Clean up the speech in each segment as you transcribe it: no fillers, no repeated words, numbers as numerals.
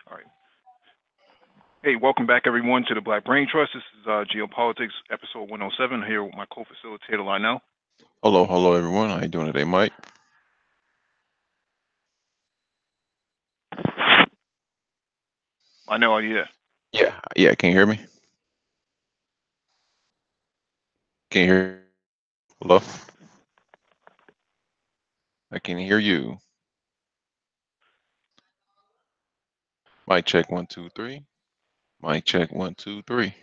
All right. Hey, welcome back everyone to the Black Brain Trust. This is Geopolitics, episode 107. Here with my co-facilitator Lionel. Hello, everyone. How you doing today, Mike? Lionel, are you there? Yeah. Can you hear me? Can you hear? Hello. I can hear you. Mic check 1 2 3. Mic check 1 2 3.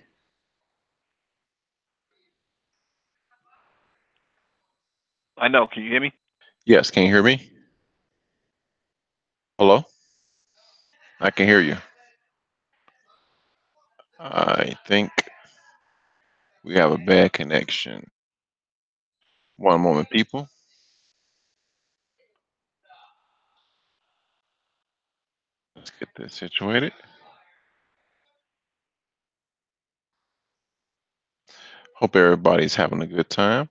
Lionel, can you hear me? Yes. Can you hear me? Hello. I can hear you. I think we have a bad connection. One moment, people. Let's get this situated. Hope everybody's having a good time.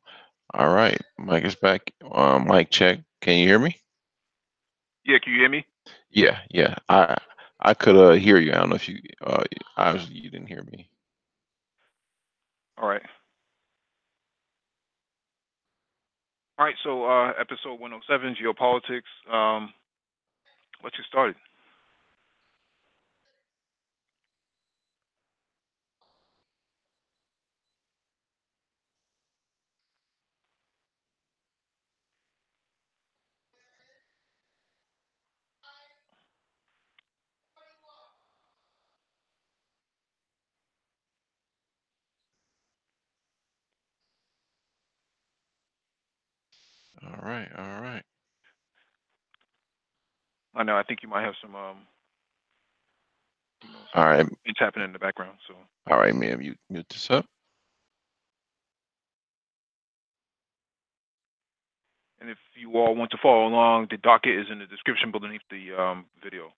All right. Mike is back. Mic check. Can you hear me? Yeah, can you hear me? Yeah. I could hear you. I don't know if you obviously you didn't hear me. All right. All right, so episode 107, Geopolitics. Let's get started. All right. Lionel, I think you might have some All right. things happening in the background. So, All right, man. Mute this up. and if you all want to follow along, the docket is in the description beneath the video.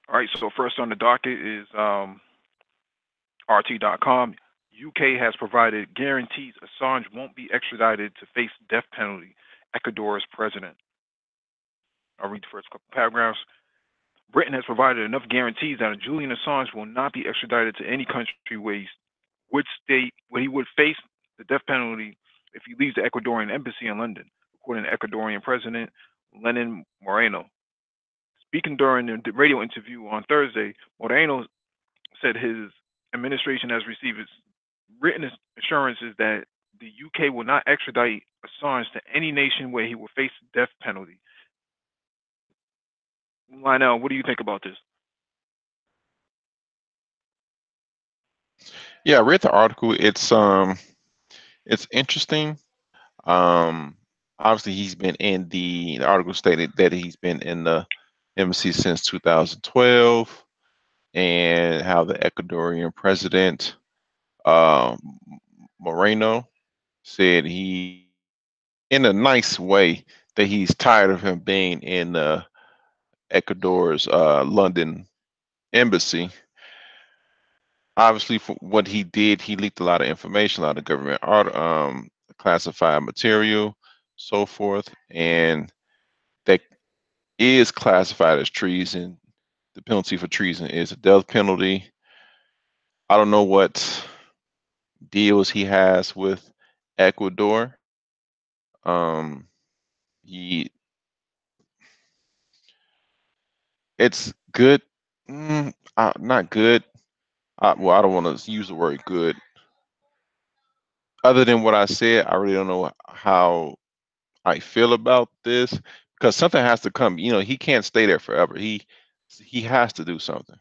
All right, so first on the docket is RT.com. UK has provided guarantees Assange won't be extradited to face death penalty. Ecuador's president. I'll read the first couple paragraphs. Britain has provided enough guarantees that Julian Assange will not be extradited to any country where he would face the death penalty if he leaves the Ecuadorian embassy in London, according to Ecuadorian President Lenin Moreno. Speaking during the radio interview on Thursday, Moreno said his administration has received written assurances that the UK will not extradite Assange to any nation where he will face the death penalty. Lionel, what do you think about this? Yeah, I read the article. It's interesting. Obviously he's been in the article stated that he's been in the embassy since 2012, and how the Ecuadorian president um Moreno said he, in a nice way, that he's tired of him being in Ecuador's London embassy. Obviously, for what he did, he leaked a lot of information, a lot of government art, classified material, so forth, and that is classified as treason. The penalty for treason is a death penalty. I don't know what deals he has with Ecuador. Um, he, it's good, not good. Well, I don't want to use the word good. Other than what I said, I really don't know how I feel about this, because something has to come. He can't stay there forever. He has to do something.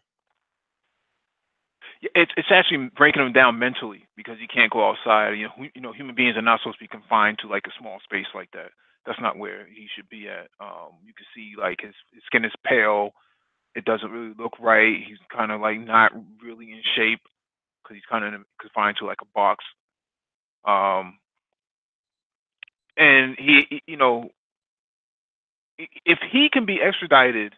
It's actually breaking him down mentally because he can't go outside. Human beings are not supposed to be confined to like a small space like that. That's not where he should be at. You can see like his skin is pale. It doesn't really look right. He's kind of like not really in shape because he's kind of confined to like a box. Um, and if he can be extradited,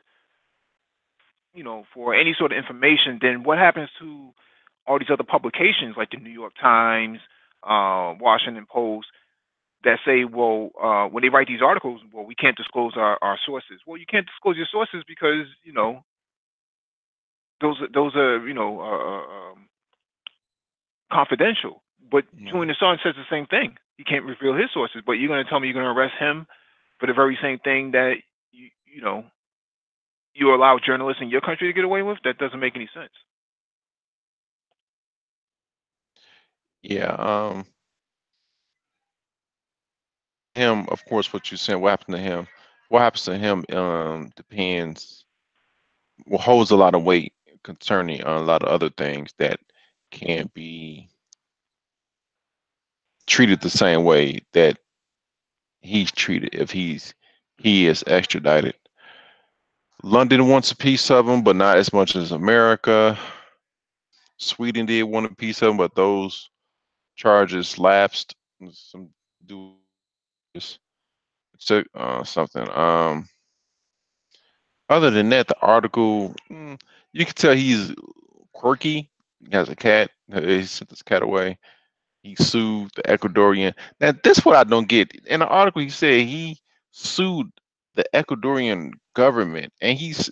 for any sort of information, then what happens to all these other publications like the New York Times, Washington Post, that say, well, when they write these articles, well, we can't disclose our sources. Well, you can't disclose your sources because those are confidential. But Julian Assange says the same thing. He can't reveal his sources. But you're going to tell me you're going to arrest him for the very same thing that you allow journalists in your country to get away with? That doesn't make any sense. Yeah. Him, of course, what you said, what happened to him? What happens to him depends. Well, holds a lot of weight concerning a lot of other things that can't be treated the same way that he's treated if he is extradited. London wants a piece of him, but not as much as America. Sweden did want a piece of him, but those charges lapsed. Some do something. Other than that, the article, you can tell he's quirky. He has a cat. He sent this cat away. He sued the Ecuadorian. Now, this what I don't get. In the article, he said he sued the Ecuadorian government, and he's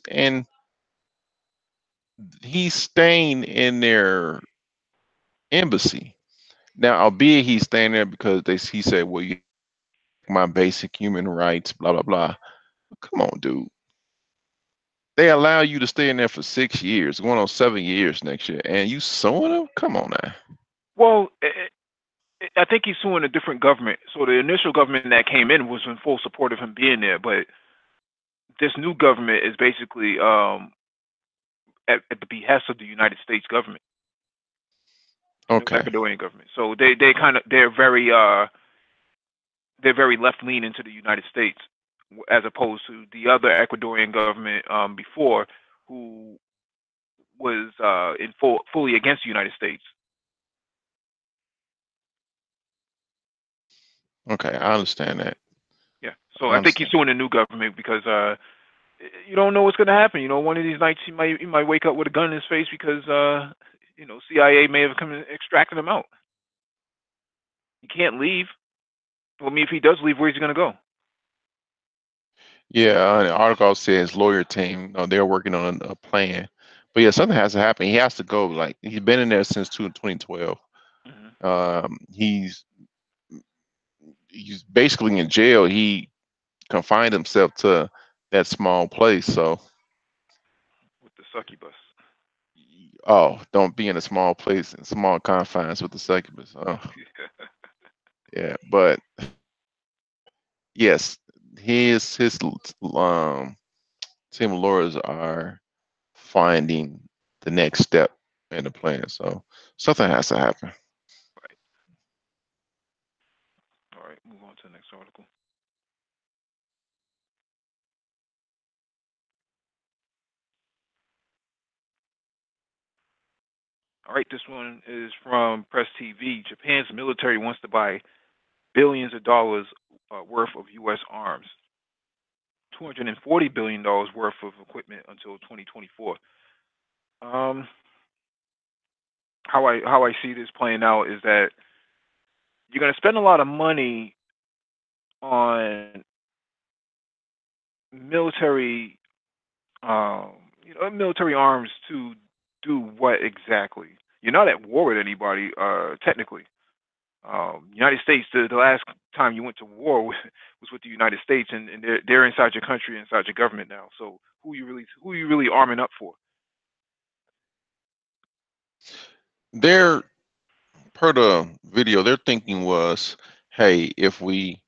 staying in their embassy. Now, albeit he's staying there because he said, "Well, you my basic human rights, blah blah blah." Come on, dude. They allow you to stay in there for 6 years, going on 7 years next year, and you suing them? Come on now. Well, I think he's suing a different government. So the initial government that came in was in full support of him being there, but this new government is basically at the behest of the United States government, the new Okay. Ecuadorian government. So they're very left leaning to the United States, as opposed to the other Ecuadorian government before, who was fully against the United States. Okay, I understand that. Yeah. So I I think he's understand. suing the new government because you don't know what's going to happen. One of these nights he might wake up with a gun in his face because CIA may have come and extracted him out. He can't leave. Well, I mean, if he does leave, where's he going to go? Yeah, the article says lawyer team, they're working on a plan. But yeah, something has to happen. He has to go. Like he's been in there since 2012. Hmm. He's basically in jail. He confined himself to that small place. So, With the succubus. oh, don't be in a small place in small confines with the succubus. Oh, yeah. But yes, his um team of lawyers are finding the next step in the plan. So something has to happen. Right. All right. Move on to the next article. All right. This one is from Press TV. Japan's military wants to buy billions of dollars worth of U.S. arms. $240 billion worth of equipment until 2024. Um, how I see this playing out is that you're going to spend a lot of money on military, um, military arms to do what exactly? You're not at war with anybody, technically. United States. The last time you went to war was with the United States, and they're inside your country, inside your government now. So who are you really arming up for? Their per the video, their thinking was, hey, if we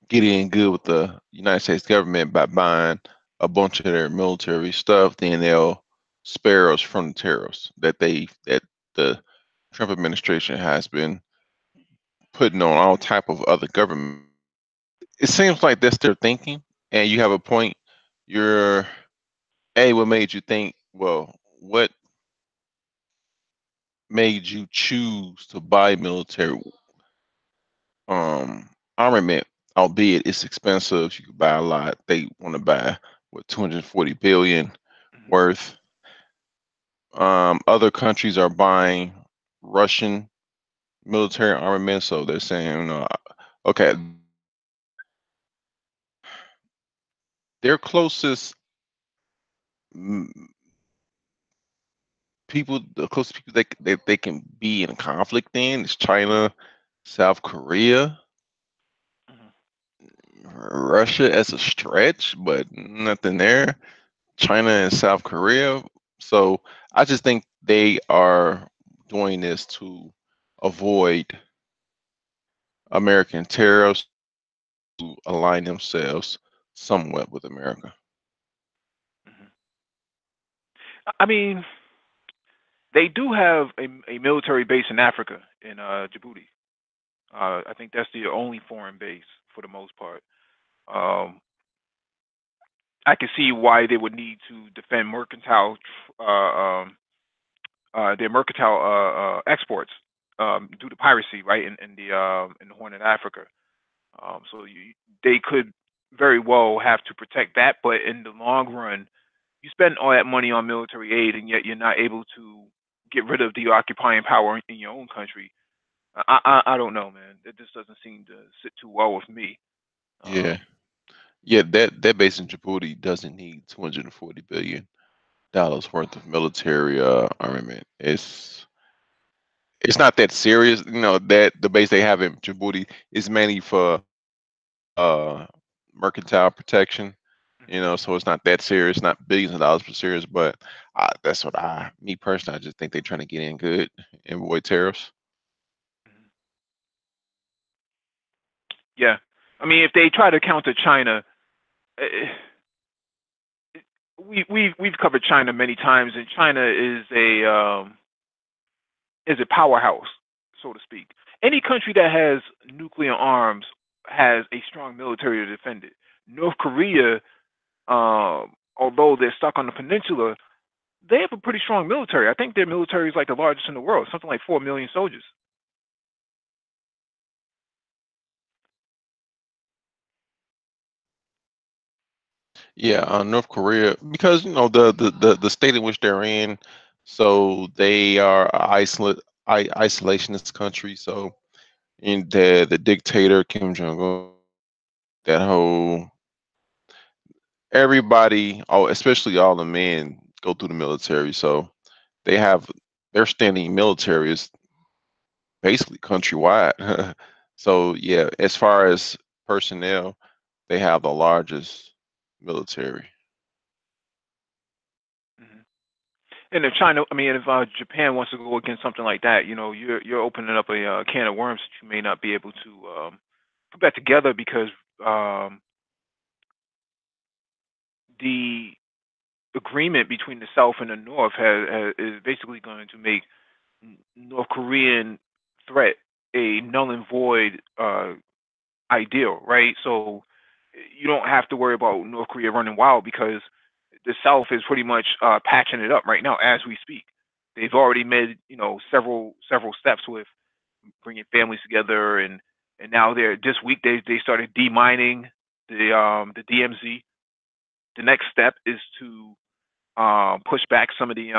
get in good with the United States government by buying a bunch of their military stuff, then they'll spare us from the tariffs that the Trump administration has been putting on all type of other government. It seems like that's their thinking, and you have a point. You're what made you think? Well, what made you choose to buy military um armament, albeit it's expensive. You could buy a lot. They want to buy what 240 billion Hmm. worth. Other countries are buying Russian military armament, so they're saying, okay, their closest mm, people, the closest people they can be in conflict in is China, South Korea, Hmm. Russia as a stretch, but nothing there. China and South Korea. So I just think they are doing this to avoid American tariffs, to align themselves somewhat with America. Hmm. I mean, they do have a military base in Africa, in Djibouti. I think that's the only foreign base for the most part. Um, I can see why they would need to defend their mercantile exports due to piracy, right, in the Horn of Africa. So they could very well have to protect that, but in the long run, you spend all that money on military aid, and yet you're not able to get rid of the occupying power in your own country. I don't know, man. It just doesn't seem to sit too well with me. Yeah, Um, yeah. That base in Djibouti doesn't need $240 billion worth of military armament. It's not that serious. You know that the base they have in Djibouti is mainly for uh mercantile protection. You mhm, know, so it's not that serious, not billions of dollars for serious. But that's what me personally, I just think they're trying to get in good and avoid tariffs. mhm. Yeah, I mean, if they try to counter China, eh, we've covered China many times, and China is a powerhouse, so to speak. Any country that has nuclear arms has a strong military to defend it. North Korea, although they're stuck on the peninsula, they have a pretty strong military. I think their military is like the largest in the world, something like 4 million soldiers. Yeah, North Korea, because you know the state in which they're in, so they are a isolationist country. So in the dictator Kim Jong Un, that whole everybody, oh, especially all the men, go through the military. So they have their standing military is basically countrywide. So yeah, as far as personnel, they have the largest military. Mhm. And if China, I mean, if Japan wants to go against something like that, you're opening up a can of worms that you may not be able to put back together because um, the agreement between the South and the North is basically going to make North Korean threat a null and void ideal, right? So you don't have to worry about North Korea running wild because the South is pretty much patching it up right now as we speak. They've already made several steps with bringing families together, and now they're this week they started demining the DMZ. The next step is to push back some of the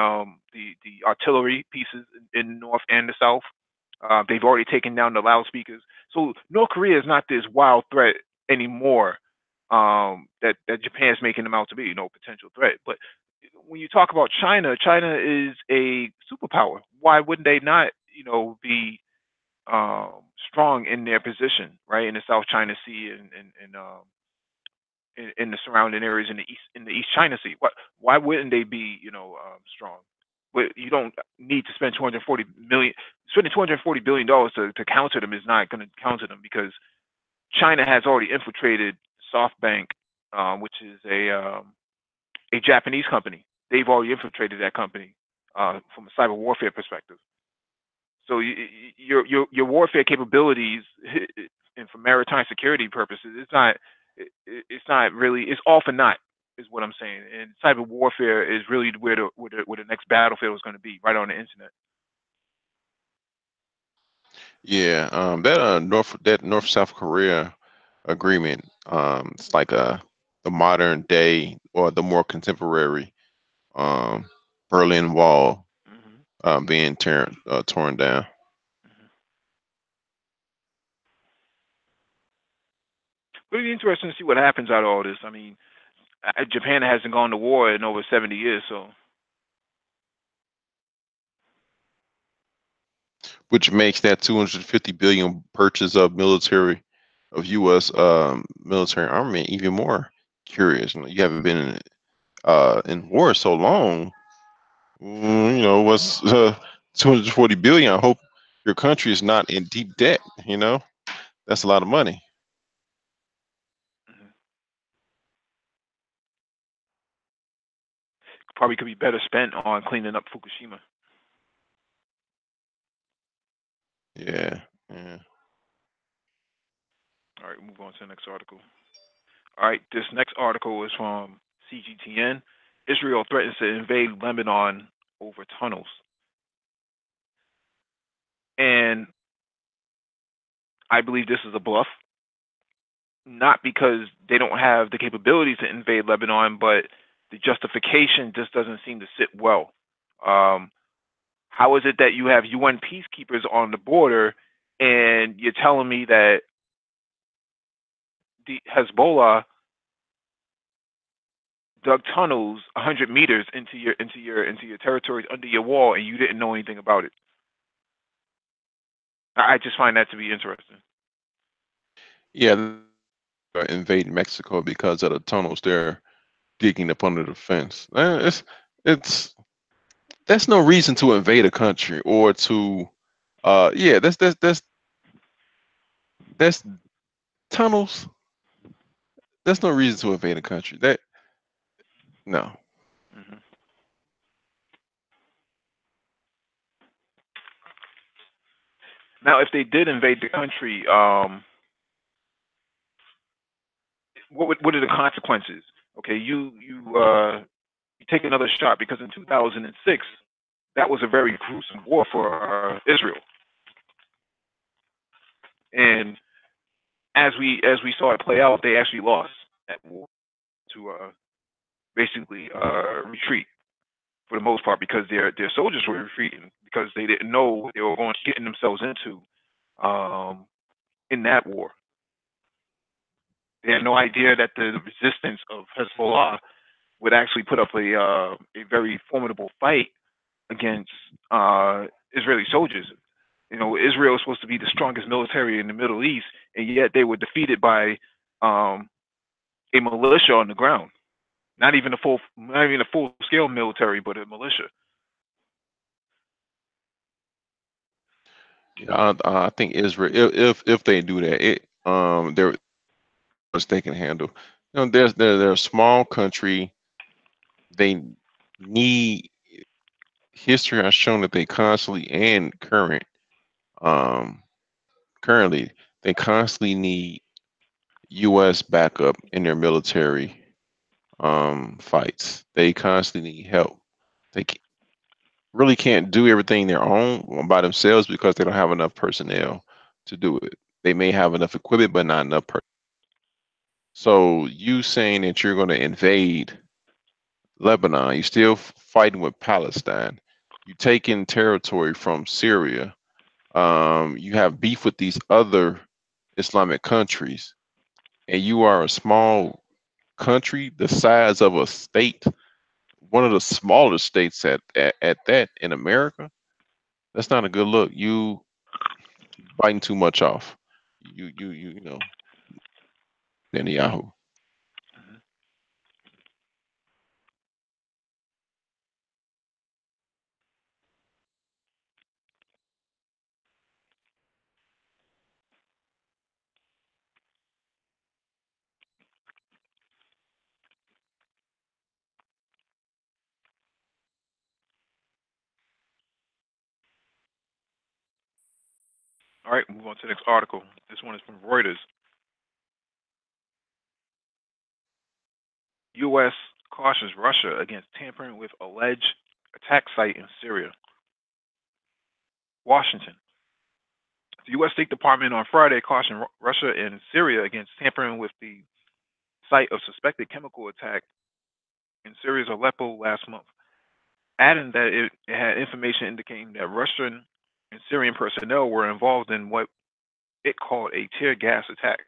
artillery pieces in the north and the south. They've already taken down the loudspeakers. So North Korea is not this wild threat anymore that Japan's making them out to be, potential threat. But when you talk about China, China is a superpower. Why wouldn't they not, be strong in their position, right, in the South China Sea and in the surrounding areas in the East China Sea? Why wouldn't they be strong? But you don't need to spend 240 million. Spending $240 billion to counter them is not going to counter them because China has already infiltrated SoftBank, which is a Japanese company. They've already infiltrated that company from a cyber warfare perspective. So your warfare capabilities and for maritime security purposes, it's not really it's all for naught is what I'm saying. And cyber warfare is really where the next battlefield is going to be right on the internet. Yeah, that North South Korea agreement, it's like the modern day or the more contemporary um Berlin Wall Hmm. being torn down. Hmm. But it'll be interesting to see what happens out of all this. I mean, Japan hasn't gone to war in over 70 years, so Which makes that 250 billion purchase of U.S. Military armament even more curious. You haven't been in war so long. What's 240 billion? I hope your country is not in deep debt. That's a lot of money. mhm. Probably could be better spent on cleaning up Fukushima. Yeah, yeah. All right, move on to the next article. All right, this next article is from CGTN. Israel threatens to invade Lebanon over tunnels. And I believe this is a bluff, not because they don't have the capabilities to invade Lebanon, but the justification just doesn't seem to sit well. Um, how is it that you have UN peacekeepers on the border and you're telling me that the Hezbollah dug tunnels 100 meters into your territories under your wall and you didn't know anything about it? I just find that to be interesting. Yeah, invade Mexico because of the tunnels they're digging up under the fence. It's that's no reason to invade a country or to yeah, that's tunnels. That's no reason to invade a country. That no. Hmm. Now, if they did invade the country, what are the consequences? Okay, you take another shot because in 2006 that was a very gruesome war for Israel, and as we saw it play out, they actually lost that war to basically retreat for the most part because their soldiers were retreating because they didn't know what they were going to getting themselves into um, in that war. They had no idea that the resistance of Hezbollah would actually put up a very formidable fight against Israeli soldiers. You know, Israel is supposed to be the strongest military in the Middle East, and yet they were defeated by um, a militia on the ground. Not even a full scale military, but a militia. Yeah, I think Israel, if they do that, they're much they can handle. They're a small country. They need history has shown that they constantly and um currently they constantly need U.S. backup in their military fights. They constantly need help. They really can't do everything their own by themselves because they don't have enough personnel to do it. They may have enough equipment, but not enough. So you saying that you're going to invade Lebanon, you're still fighting with Palestine. You taking territory from Syria. You have beef with these other Islamic countries, and you are a small country the size of a state, one of the smallest states at that in America. That's not a good look. You biting too much off. Netanyahu. Mhm. All right, move on to the next article. This one is from Reuters. U.S. cautions Russia against tampering with alleged attack site in Syria. Washington. The U.S. State Department on Friday cautioned Russia and Syria against tampering with the site of suspected chemical attack in Syria's Aleppo last month, adding that it had information indicating that Russian and Syrian personnel were involved in what it called a tear gas attack.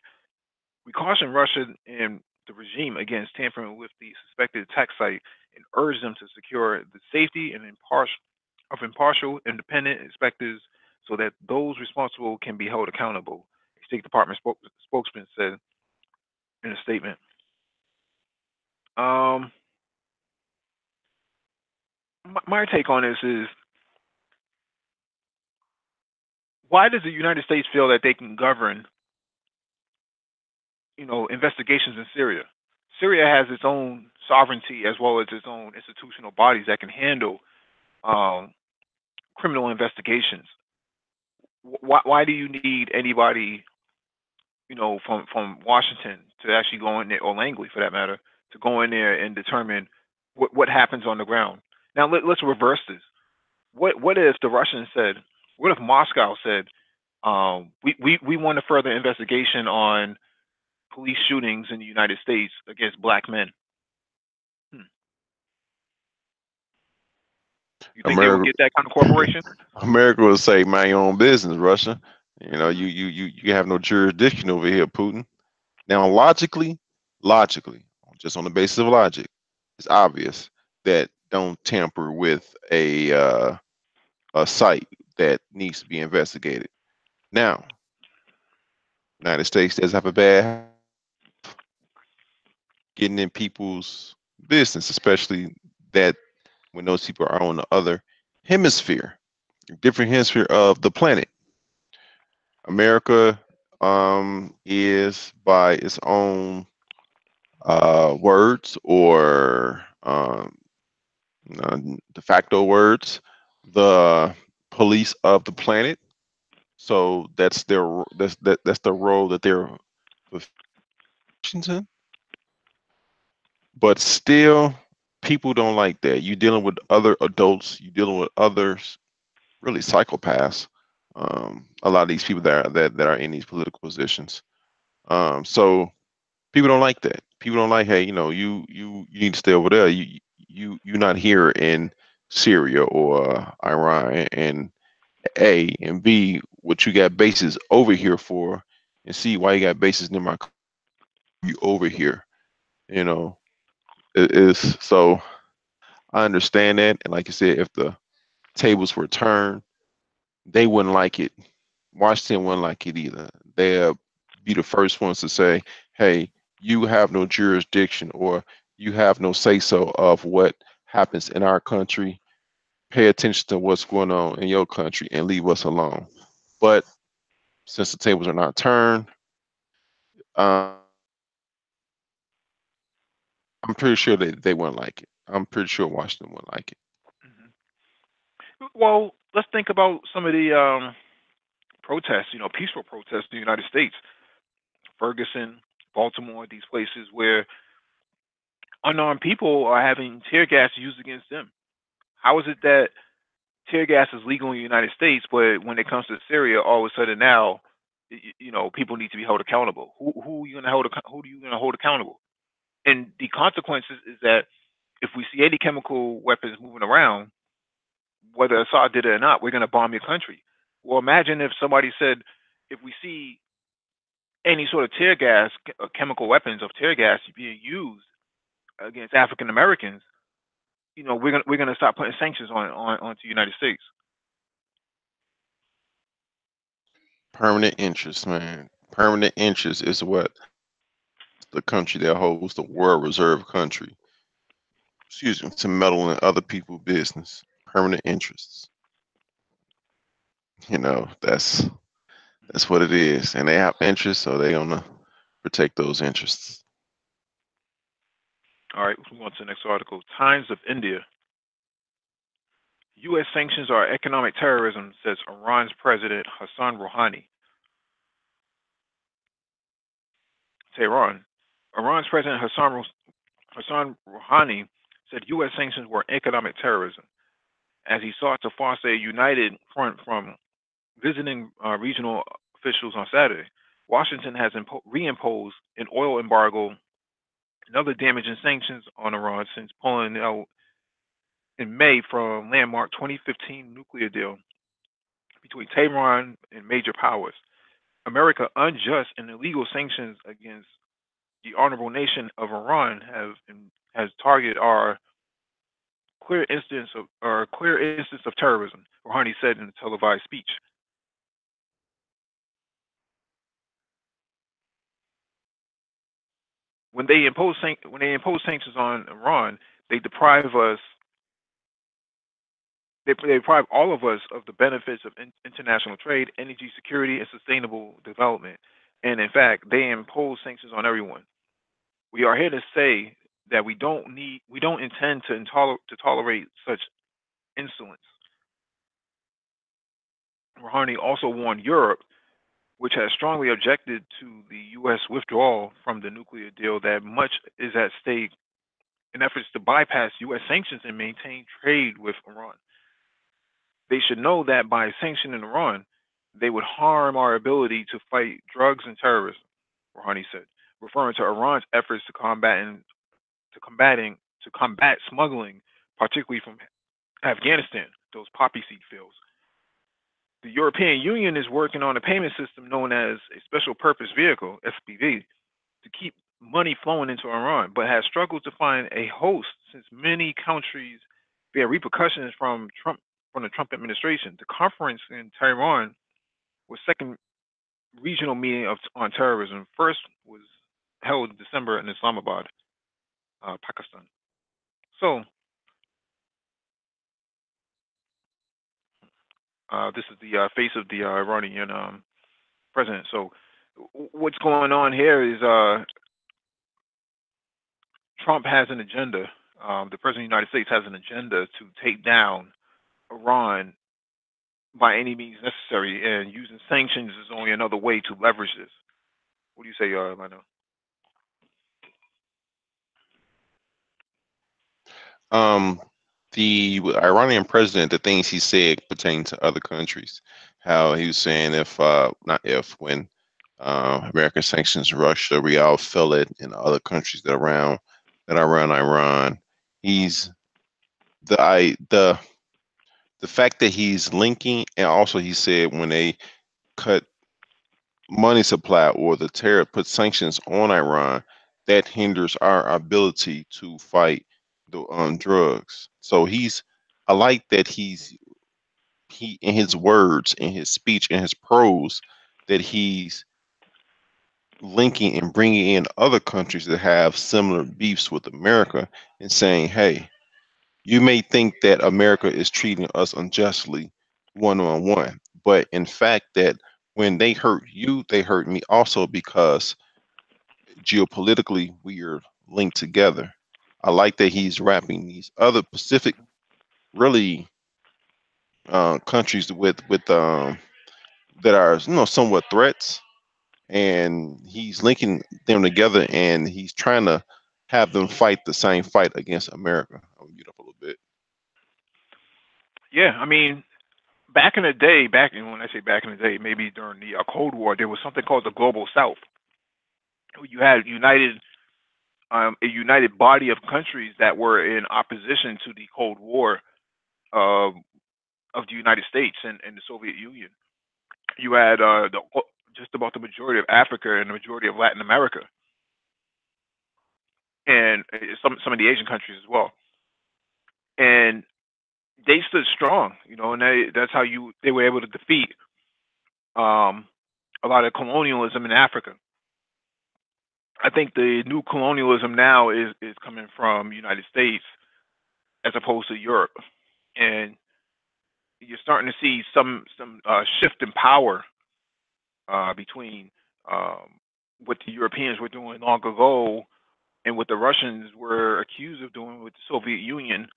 We caution Russia and the regime against tampering with the suspected attack site and urge them to secure the safety and impartial, independent inspectors so that those responsible can be held accountable, a State Department spokesman said in a statement. Um, my take on this is, why does the United States feel that they can govern, investigations in Syria? Syria has its own sovereignty as well as its own institutional bodies that can handle um, criminal investigations. Why do you need anybody, from Washington to actually go in there, or Langley for that matter, to go in there and determine what happens on the ground? Now let's reverse this. What if the Russians said? What if Moscow said, we want a further investigation on police shootings in the United States against black men? Hmm. You think they would America, get that kind of cooperation? America will say, "Mind your own business, Russia. Hmm. You have no jurisdiction over here, Putin." Now, logically, just on the basis of logic, it's obvious that don't tamper with a site that needs to be investigated. Now, United States does have a bad getting in people's business, especially that when those people are on the other hemisphere, different hemisphere of the planet. America is by its own words or de facto words, the police of the planet. So that's the role that they're with Washington. But still, people don't like that. You're dealing with other adults. You're dealing with others, really psychopaths. A lot of these people that are in these political positions. So people don't like that. People don't like, hey, you need to stay over there. You're not here in Syria or Iran, and A and B, what you got bases over here for, and C, why you got bases near my you over here. You know, it is so I understand that, and like you said, if the tables were turned, they wouldn't like it. Washington wouldn't like it either. They'll be the first ones to say, "Hey, you have no jurisdiction, or you have no say so of what happens in our country. Pay attention to what's going on in your country and leave us alone." But since the tables are not turned, um, I'm pretty sure they wouldn't like it. I'm pretty sure Washington wouldn't like it. Hmm. Well, let's think about some of the protests, peaceful protests in the United States. Ferguson, Baltimore, these places where unarmed people are having tear gas used against them. How is it that tear gas is legal in the United States, but when it comes to Syria, all of a sudden now, people need to be held accountable? Who are you going to who are you going to hold accountable? And the consequences is that if we see any chemical weapons moving around, whether Assad did it or not, we're going to bomb your country. Well, imagine if somebody said, if we see any sort of tear gas, chemical weapons of tear gas being used against African Americans, we're gonna start putting sanctions onto the United States. Permanent interest, man. Permanent interest is what the country that holds the world reserve country, excuse me, to meddle in other people's business. Permanent interests. That's what it is, and they have interests, so they're gonna protect those interests. All right, let's move on to the next article. Times of India. U.S. sanctions are economic terrorism, says Iran's President Hassan Rouhani. Tehran. Iran's President Hassan Rouhani said U.S. sanctions were economic terrorism as he sought to foster a united front from visiting regional officials on Saturday. Washington has reimposed an oil embargo and other damaging sanctions on Iran since pulling out in May from landmark 2015 nuclear deal between Tehran and major powers. America's unjust and illegal sanctions against the honorable nation of Iran has targeted our clear instance of terrorism, Rouhani said in a televised speech. When they impose sanctions on Iran, they deprive us they deprive all of us of the benefits of international trade, energy security, and sustainable development. And in fact, they impose sanctions on everyone. We are here to say that we don't intend to tolerate such insolence. Rouhani also warned Europe, which has strongly objected to the U.S. withdrawal from the nuclear deal, that much is at stake in efforts to bypass U.S. sanctions and maintain trade with Iran. They should know that by sanctioning Iran, they would harm our ability to fight drugs and terrorism, Rouhani said, referring to Iran's efforts to combat smuggling, particularly from Afghanistan, those poppy seed fields. The European Union is working on a payment system known as a special purpose vehicle, SPV, to keep money flowing into Iran, but has struggled to find a host since many countries bear repercussions from the Trump administration. The conference in Tehran was second regional meeting on terrorism. First was held in December in Islamabad, Pakistan. So this is the face of the Iranian president. So what's going on here is Trump has an agenda. The president of the United States has an agenda to take down Iran by any means necessary, and using sanctions is only another way to leverage this. What do you say, Lino? The Iranian president, the things he said pertain to other countries. How he was saying not if, when American sanctions Russia, we all feel it in other countries that are around Iran. He's the fact that he's linking, and also he said when they cut money supply or the terror put sanctions on Iran, that hinders our ability to fight the drugs. So I like that he in his words, in his speech, in his prose, that he's linking and bringing in other countries that have similar beefs with America and saying, hey, you may think that America is treating us unjustly one on one, but in fact that when they hurt you, they hurt me also, because geopolitically we are linked together. I like that he's wrapping these other Pacific really countries that are somewhat threats, and he's linking them together, and he's trying to have them fight the same fight against America. I'll mute up a little bit. Yeah, I mean, back in the day, when I say back in the day, maybe during the Cold War, there was something called the Global South. You had a united body of countries that were in opposition to the Cold War of the United States and the Soviet Union. You had just about the majority of Africa and the majority of Latin America, and some of the Asian countries as well. And they stood strong, and that's how they were able to defeat a lot of colonialism in Africa. I think the new colonialism now is coming from the United States as opposed to Europe, and you're starting to see some shift in power between what the Europeans were doing long ago and what the Russians were accused of doing with the Soviet Union.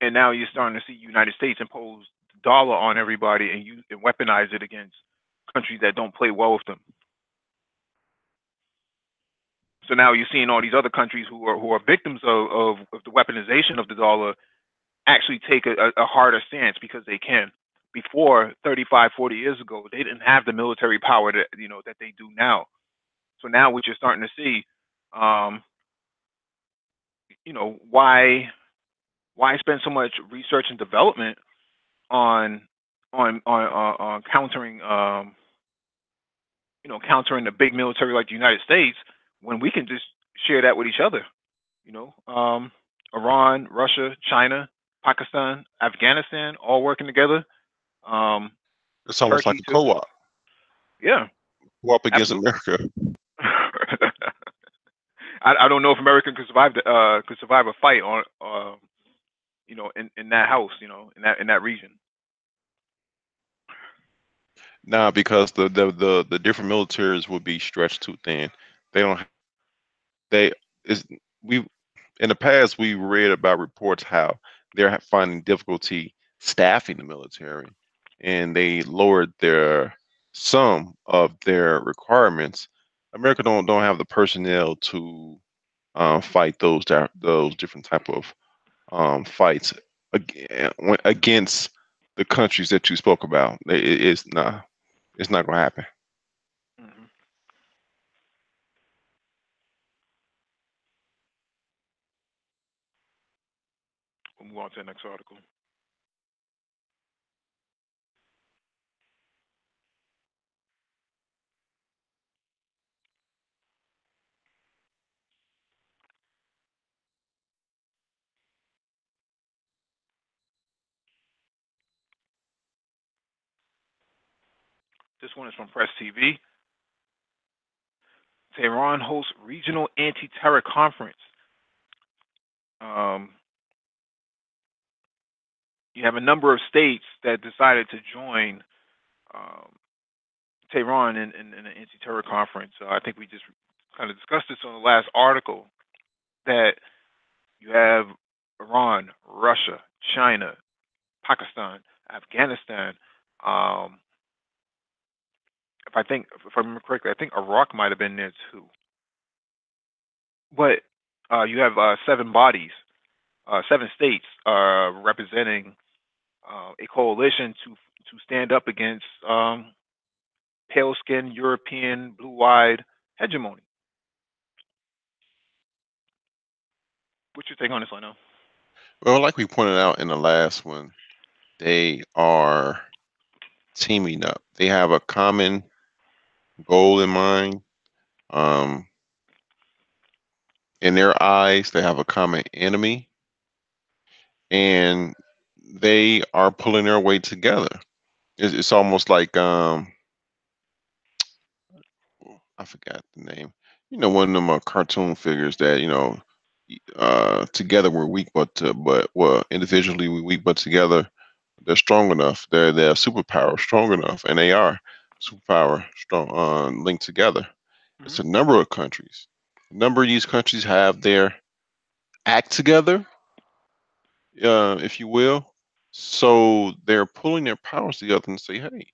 and now you're starting to see United States impose the dollar on everybody and weaponize it against countries that don't play well with them. So now you're seeing all these other countries who are victims of the weaponization of the dollar actually take a harder stance because they can. Before 35, 40 years ago, they didn't have the military power that that they do now. So now what you're starting to see, um, why spend so much research and development on countering countering the big military like the United States when we can just share that with each other. You know, Iran, Russia, China, Pakistan, Afghanistan, all working together. Um, It's almost like Turkey a too. co-op. Yeah, Co-op against absolutely. America. I don't know if America could survive a fight on in that house, in that region. Nah, because the different militaries would be stretched too thin. They don't. They is we in the past we read about reports how they're finding difficulty staffing the military, and they lowered their some of their requirements. America don't have the personnel to fight those different type of fights against the countries that you spoke about. It's not gonna happen. Hmm. We'll move on to the next article. This one is from Press TV. Tehran hosts regional anti-terror conference. Um, you have a number of states that decided to join um, Tehran in an anti-terror conference. I think we just kind of discussed this on the last article that you have Iran, Russia, China, Pakistan, Afghanistan. Um, if I remember correctly, I think Iraq might have been there too. But you have seven bodies, seven states representing a coalition to stand up against pale-skinned European blue-eyed hegemony. What's your take on this, Lionel? Well, like we pointed out in the last one, they are teaming up. They have a common goal in mind. Um, in their eyes, they have a common enemy, and they are pulling their weight together. It's almost like I forgot the name. One of them cartoon figures that together we're weak, but well, individually we're weak, but together they're strong enough. They're superpower strong enough, and they are superpower strong linked together. Hmm. It's a number of countries. A number of these countries have their act together, if you will. So they're pulling their powers together and say, hey,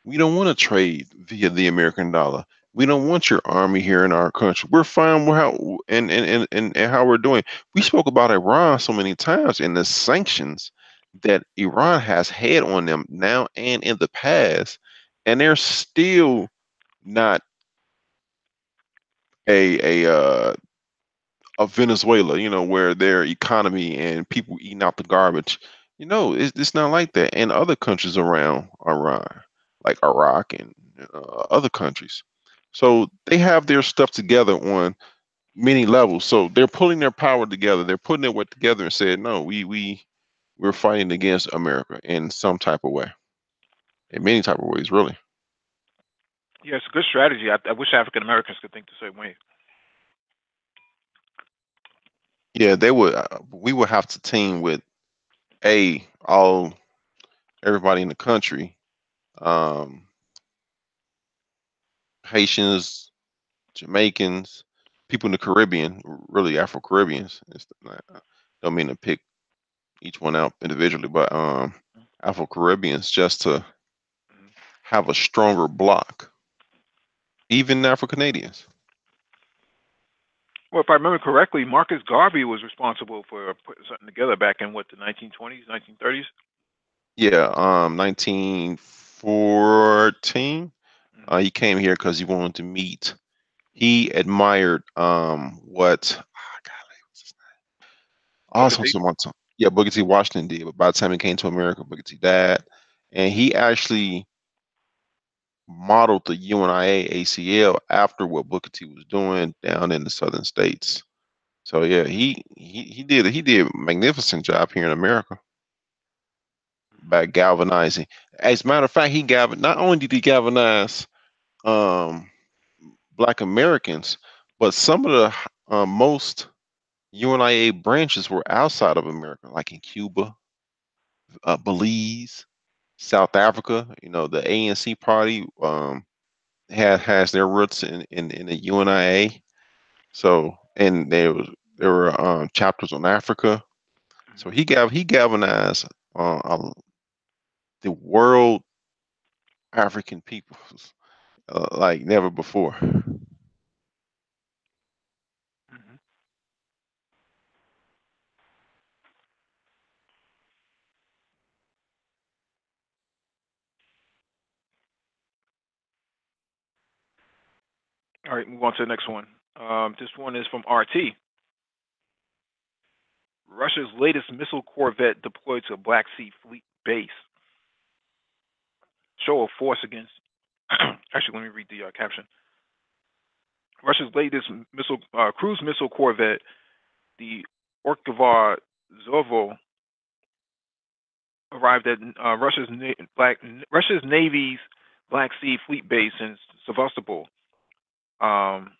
we don't want to trade via the American dollar. We don't want your army here in our country. We're fine with how and how we're doing. We spoke about Iran so many times and the sanctions that Iran has had on them now and in the past, and they're still not a of Venezuela, where their economy and people eating out the garbage. It's not like that in other countries around Iran, like Iraq and other countries. So they have their stuff together on many levels. So they're pulling their power together. They're putting their weight together and said, no, we're fighting against America in some type of way, in many type of ways, really. Yeah, it's a good strategy. I wish African Americans could think the same way. Yeah, they would. We would have to team with all everybody in the country. Um, Haitians, Jamaicans, people in the Caribbean, really Afro Caribbeans. Don't mean to pick. each one out individually, but Afro Caribbeans just to Mhm. have a stronger block, even Afro Canadians. Well, if I remember correctly, Marcus Garvey was responsible for putting something together back in what, the 1920s, 1930s. Yeah, 1914. Mm-hmm. He came here because he wanted to meet. He admired what Booker also T. someone yeah, Booker T. Washington did, but by the time he came to America, Booker T died, and he actually modeled the UNIA ACL after what Booker T was doing down in the southern states. So yeah, he did a magnificent job here in America by galvanizing. As a matter of fact, not only did he galvanize um, Black Americans, but some of the most UNIA branches were outside of America, like in Cuba, Belize, South Africa. You know, the ANC party has their roots in the UNIA. So, and there were chapters on Africa. So Mm-hmm. he galvanized the world African peoples like never before. Mm-hmm. All right, move on to the next one. This one is from RT. Russia's latest missile corvette deployed to a Black Sea Fleet base. Show of force against. Actually, let me read the caption. Russia's latest cruise missile corvette, the Orkvar Zorvo, arrived at Russia's Navy's Black Sea Fleet base in Sevastopol um,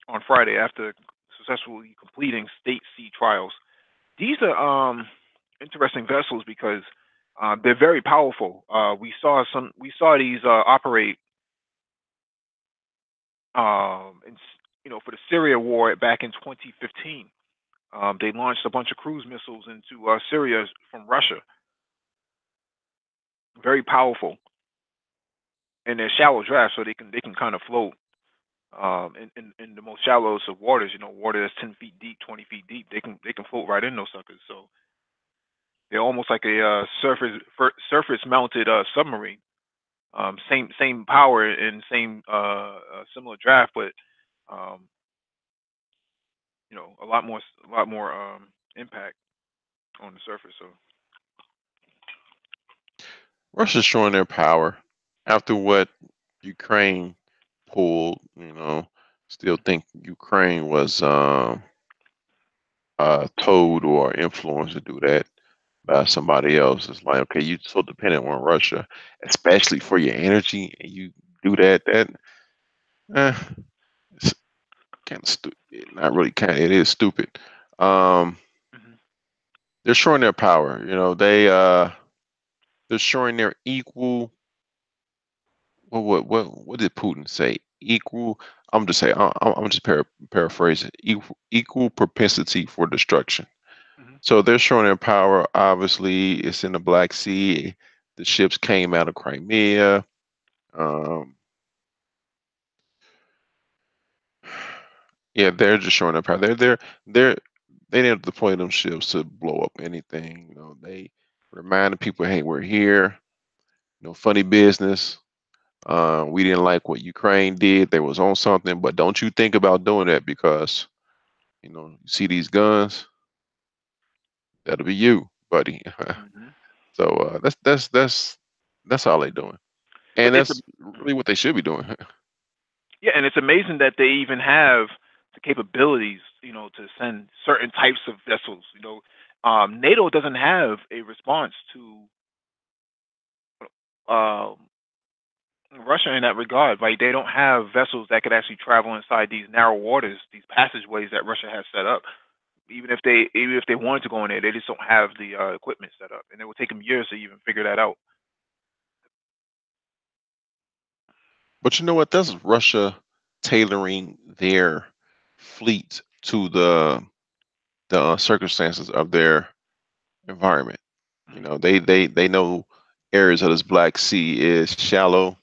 on Friday after successfully completing state sea trials. These are interesting vessels because they're very powerful. We saw these operate for the Syria war back in 2015. They launched a bunch of cruise missiles into Syria from Russia. Very powerful, and they're shallow draft, so they can kind of float in the most shallowest of waters. You know, water that's 10 feet deep, 20 feet deep. They can float right in those suckers. So they're almost like a surface mounted submarine. Same power and same similar draft, but um, a lot more impact on the surface. So. Russia's showing their power after what Ukraine pulled. Still think Ukraine was told or influenced to do that by somebody else. It's like, okay, you're so dependent on Russia, especially for your energy, and you do that. Eh, it's kind of stupid. Not really kind. It is stupid. Um, Hmm. they're showing their power. They're showing their equal. What did Putin say? Equal. I'm just saying. I'm just paraphrasing. Equal propensity for destruction. Hmm. So they're showing their power. Obviously, it's in the Black Sea. The ships came out of Crimea. Um, yeah, they're just showing their power. They're they didn't deploy them ships to blow up anything. They reminded people, hey, we're here. Funny business. We didn't like what Ukraine did. They was on something, but don't you think about doing that because you see these guns, that'll be you, buddy. Hmm. So that's all they doing, But and it's that's really what they should be doing. yeah, and it's amazing that they even have the capabilities, to send certain types of vessels. NATO doesn't have a response to um, Russia in that regard. Right? They don't have vessels that could actually travel inside these narrow waters, these passageways that Russia has set up. Even if they wanted to go in there, they just don't have the equipment set up, and it would take them years to even figure that out. But you know what? That's Russia tailoring their fleet to the circumstances of their environment. You Mhm. know, they know areas of this Black Sea is shallow.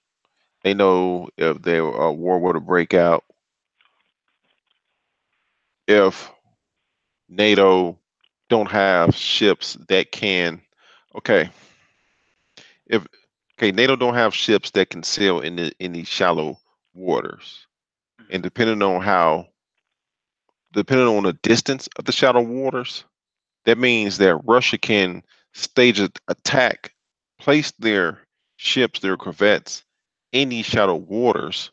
They know if there a war were to break out, if NATO don't have ships that can, okay, if okay, NATO don't have ships that can sail in these shallow waters, and Mhm. depending on the distance of the shallow waters, that means that Russia can stage an attack, place their ships, their corvettes in these shallow waters,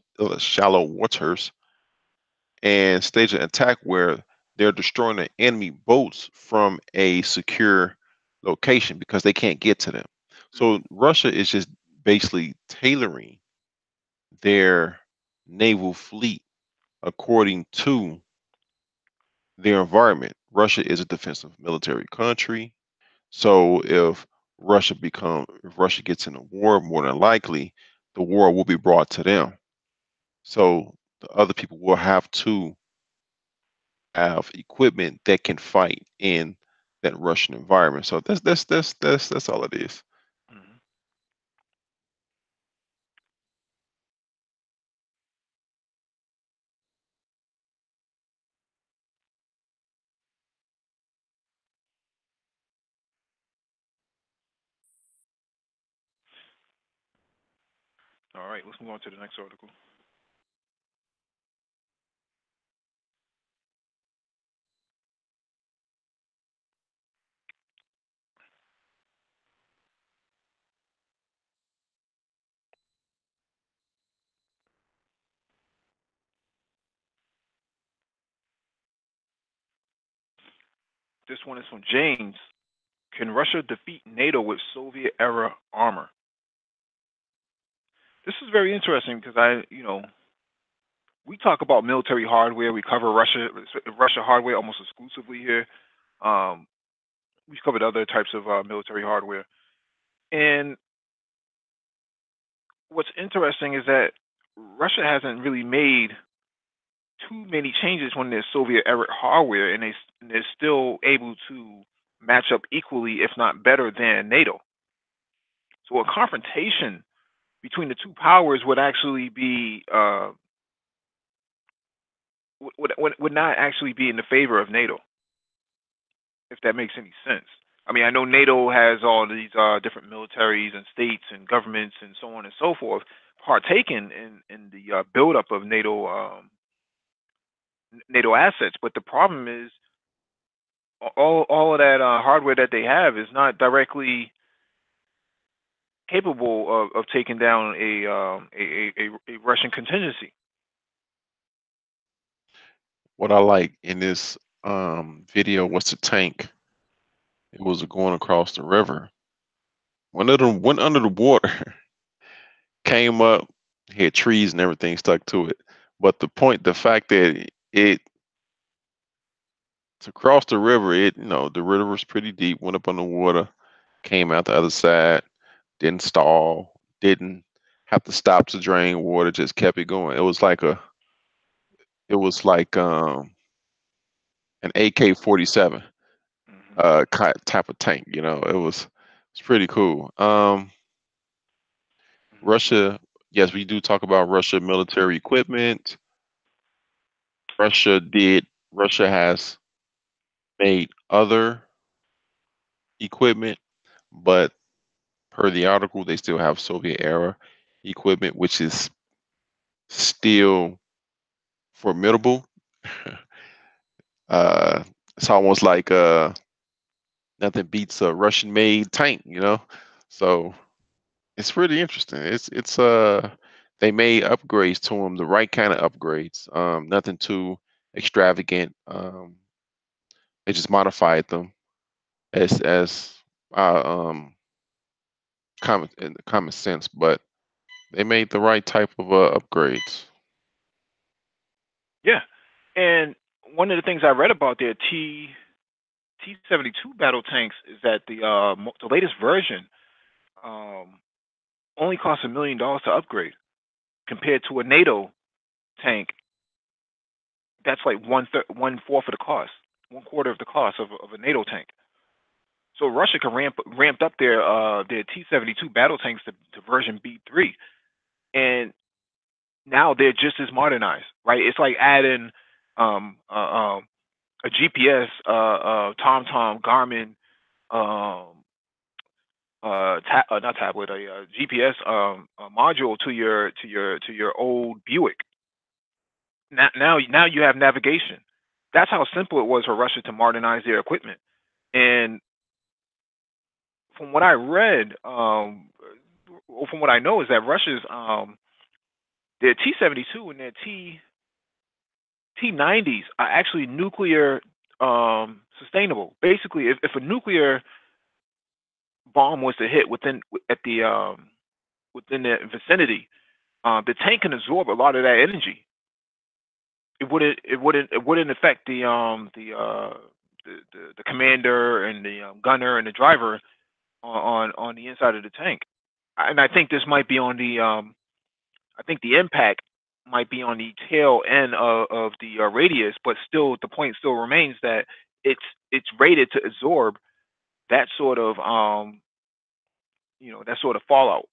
and stage an attack where they're destroying the enemy boats from a secure location because they can't get to them. So Mhm. Russia is just basically tailoring their naval fleet according to their environment. Russia is a defensive military country. So if Russia gets in a war, more than likely the war will be brought to them. So the other people will have to have equipment that can fight in that Russian environment. So that's all it is. Mhm. All right, let's move on to the next article. This one is from James. Can Russia defeat NATO with Soviet era armor? This is very interesting because we talk about military hardware. We cover Russia hardware almost exclusively here. Um, we've covered other types of military hardware. And what's interesting is that Russia hasn't really made too many changes when there's Soviet era hardware, and they're still able to match up equally, if not better, than NATO. So a confrontation between the two powers would actually be would not actually be in the favor of NATO, if that makes any sense. I mean, I know NATO has all these different militaries and states and governments and so on and so forth partaking in the buildup of NATO assets, but the problem is all of that hardware that they have is not directly capable of taking down a Russian contingency. What I like in this video was the tank. It was going across the river. One of them went under the water, came up, had trees and everything stuck to it. But the fact that it to cross the river, the river was pretty deep, went up on the water, came out the other side, didn't stall, didn't have to stop to drain water, just kept it going. It was like an AK-47 Hmm. type of tank, it's pretty cool. Hmm. Russia, yes, we do talk about Russia military equipment. Russia has made other equipment, but per the article, they still have Soviet era equipment, which is still formidable. uh, it's almost like nothing beats a Russian made tank. So it's pretty interesting. It's they made upgrades to them, the right kind of upgrades. Nothing too extravagant. They just modified them as common sense, but they made the right type of upgrades. Yeah, and one of the things I read about their T-72 battle tanks is that the latest version um, only costs $1 million to upgrade compared to a NATO tank that's like one fourth of the cost, one quarter of the cost of a NATO tank. So Russia can ramped up their T-72 battle tanks to version B3, and now they're just as modernized, right? It's like adding um, uh, um, a GPS, TomTom, Garmin, um, not tablet, a GPS a module to your old Buick. Now you have navigation. That's how simple it was for Russia to modernize their equipment. And from what I read, or from what I know, is that Russia's their T-72 and their T-90s are actually nuclear sustainable. Basically, if a nuclear bomb was to hit within the vicinity, the tank can absorb a lot of that energy. It wouldn't affect the commander and the gunner and the driver on the inside of the tank. And I think this might be on the I think the impact might be on the tail end of the radius, but still the point still remains that it's rated to absorb that sort of that sort of fallout.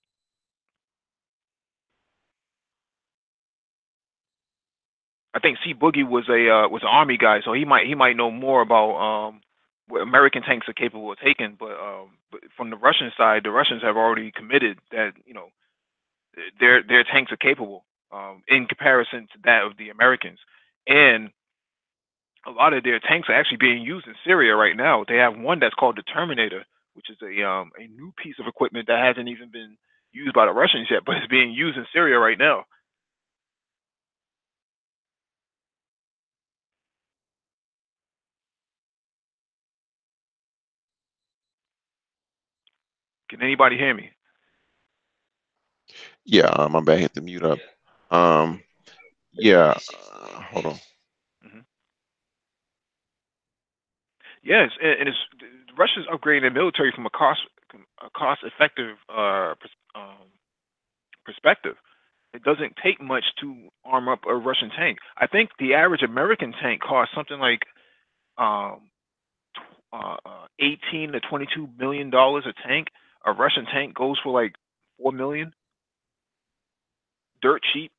I think C Boogie was an army guy, so he might know more about what American tanks are capable of taking. But from the Russian side, the Russians have already committed that their tanks are capable in comparison to that of the Americans, and a lot of their tanks are actually being used in Syria right now. They have one that's called the Terminator, which is a new piece of equipment that hasn't even been used by the Russians yet, but it's being used in Syria right now. Can anybody hear me? Yeah, my bad. Hit the mute up. Um, yeah, hold on. Hmm. Yes, and Russia's upgrading their military from a cost effective perspective. It doesn't take much to arm up a Russian tank. I think the average American tank costs something like um, 18 to 22 million dollars a tank. A Russian tank goes for like 4 million, dirt cheap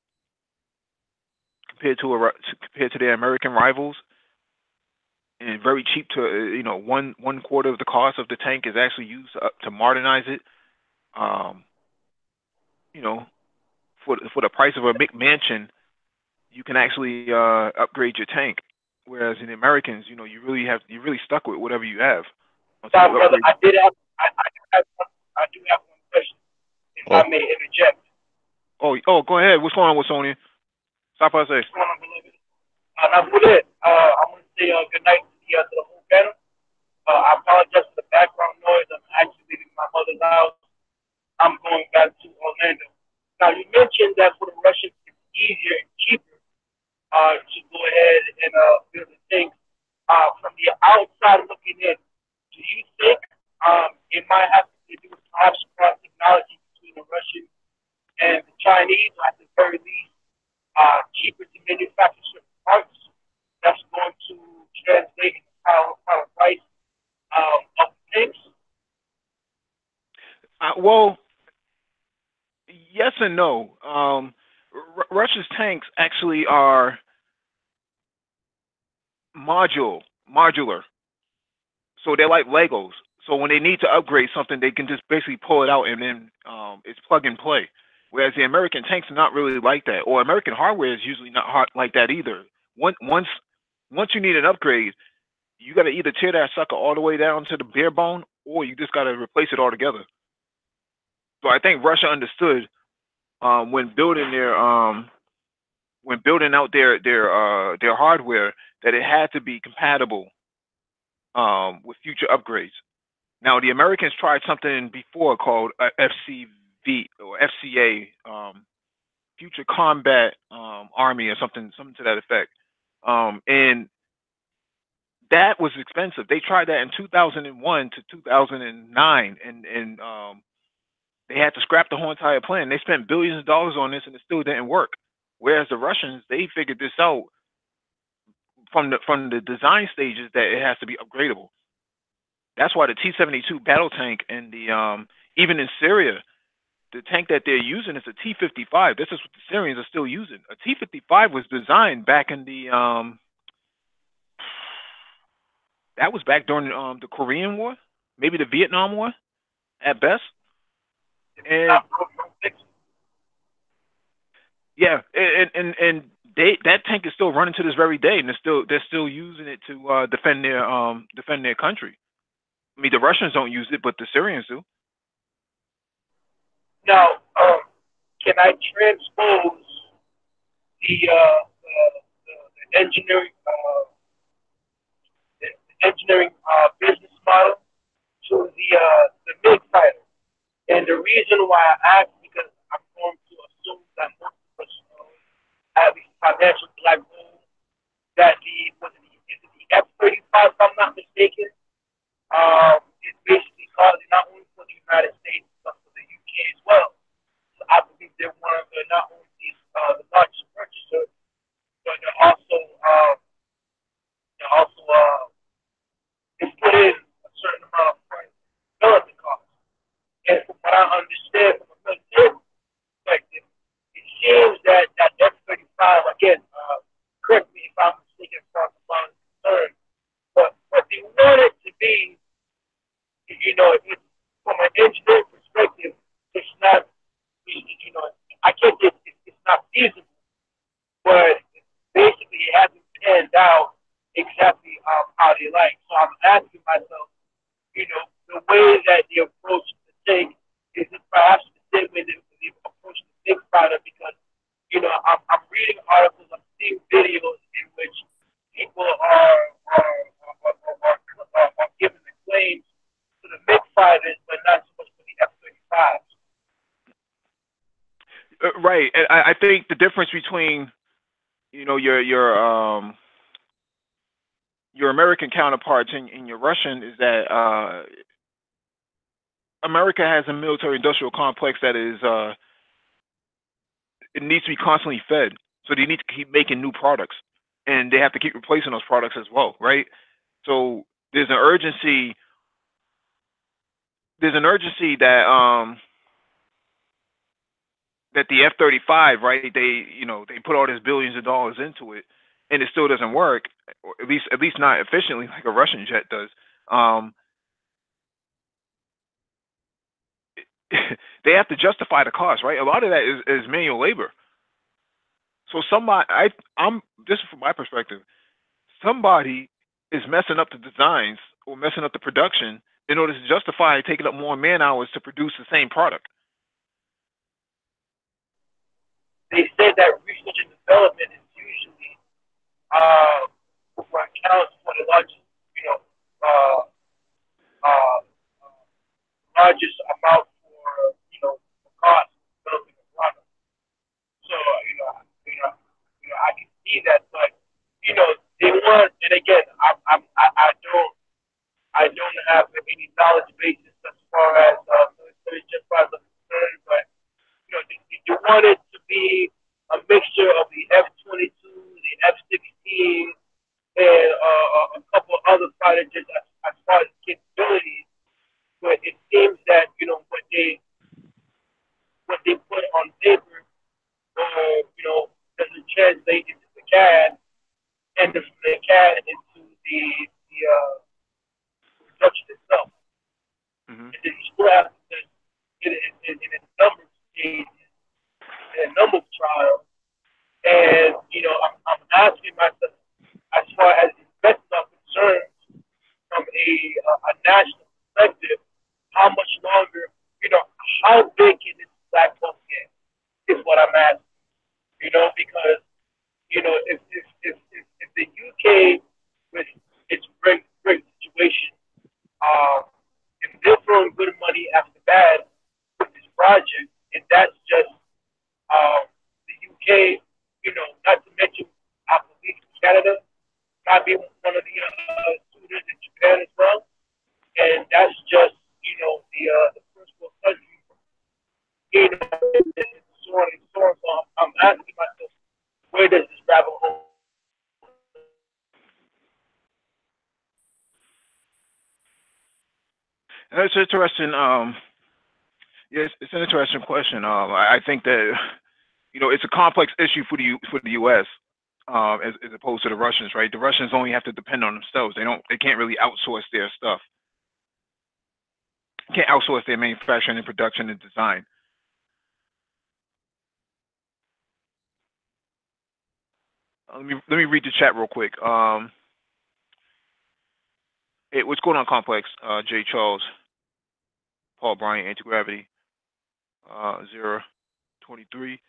compared to their American rivals, and very cheap to one quarter of the cost of the tank is actually used to modernize it. Um, you know, for the price of a big mansion, you can actually upgrade your tank. Whereas in the Americans, you really stuck with whatever you have until Sorry, you brother. upgrade. I do have one question, if I Oh, may interject. Oh, go ahead. What's going on with Sony? Stop, I say. What's going on, beloved? Now, for that, I want to say good night to the whole panel. I apologize for the background noise. I'm actually leaving my mother's house. I'm going back to Orlando. Now, you mentioned that for the Russians, it's easier and cheaper to go ahead and build a tank. From the outside looking in, do you think it might have to do with perhaps cross technology between the Russians and the Chinese, or at the very least, cheaper to manufacture certain parts that's going to translate into power price of things? Well, yes and no. Russia's tanks actually are modular, so they're like Legos. So when they need to upgrade something, they can just basically pull it out and then it's plug and play. Whereas the American tanks are not really like that, or American hardware is usually not hard like that either. Once you need an upgrade, you got to either tear that sucker all the way down to the bare bone, or you just got to replace it altogether. So I think Russia understood when building out their hardware that it had to be compatible with future upgrades. Now the Americans tried something before called FCV or FCA, Future Combat Army or something to that effect, and that was expensive. They tried that in 2001 to 2009, and they had to scrap the whole entire plan. They spent billions of dollars on this, and it still didn't work. Whereas the Russians, they figured this out from the design stages that it has to be upgradable. That's why the T-72 battle tank and the even in Syria, the tank that they're using is a T-55. This is what the Syrians are still using. A T-55 was designed back in the that was back during the Korean War, maybe the Vietnam War, at best. And yeah, and that tank is still running to this very day, and they're still using it to defend their country. I mean, the Russians don't use it, but the Syrians do. Now, can I transpose the engineering business model to the MiG fighter? And the reason why I ask, because I'm going to assume that most of us know, at least financial black hole, that the F-35, if I'm not mistaken, is basically causing not only for the United States but for the UK as well. So I believe they're one of the not only the largest purchaser, but they're also they put in a certain amount of foreign development costs. And from what I understand from a military perspective, it seems that F-35, again, correct me if I'm mistaken from my concern, but they want it to be, it's, from an engineering perspective, it's not, I can't say it's not feasible, but basically it hasn't panned out exactly how they like. So I'm asking myself, the way that they approach the tank is it perhaps the same way that they approach the big fighter, because I'm reading articles, I'm seeing videos in which people are giving the claims to the MiG fighters, but not so much for the F-35s. Right. And I think the difference between your American counterparts and your Russian is that America has a military industrial complex that is it needs to be constantly fed. So they need to keep making new products, and they have to keep replacing those products as well, right? So there's an urgency. There's an urgency that the F-35, right? They put all this billions of dollars into it, and it still doesn't work, or at least not efficiently like a Russian jet does. They have to justify the cost, right? A lot of that is manual labor. So I'm just from my perspective, somebody is messing up the designs or messing up the production in order to justify taking up more man hours to produce the same product. They say that research and development is usually what counts for the largest, uh, uh, largest amount for cost of developing a product. So I can see that, but they want, and again, I don't have any knowledge basis as far as military jet fighters are concerned, but they want it to be a mixture of the F-22, the F-16, and a couple of other fighter jets as far as capabilities. But it seems that what they put on paper, doesn't translate into the CAD, and from the CAD into the production itself. Mm-hmm. And then you still have to, in a number of stages, in a number of trials, and I'm asking myself, as far as investors are concerned, from a national perspective, how much longer, how big can this black hole get? Is what I'm asking. Because if the UK with its great situation, if they're throwing good money after bad with this project, and that's just the UK, not to mention, I believe Canada might be one of the suitors in Japan as well, and that's just the first world country, and so on and so on. So I'm asking myself, where does this rabbit hole? That's interesting. Yes, it's an interesting question. I think that it's a complex issue for the U.S. As opposed to the Russians, right? The Russians only have to depend on themselves. They can't really outsource their stuff. Can't outsource their manufacturing and production and design. Let me read the chat real quick. What's going on, Complex? J. Charles, Paul Bryant, Anti Gravity, 023.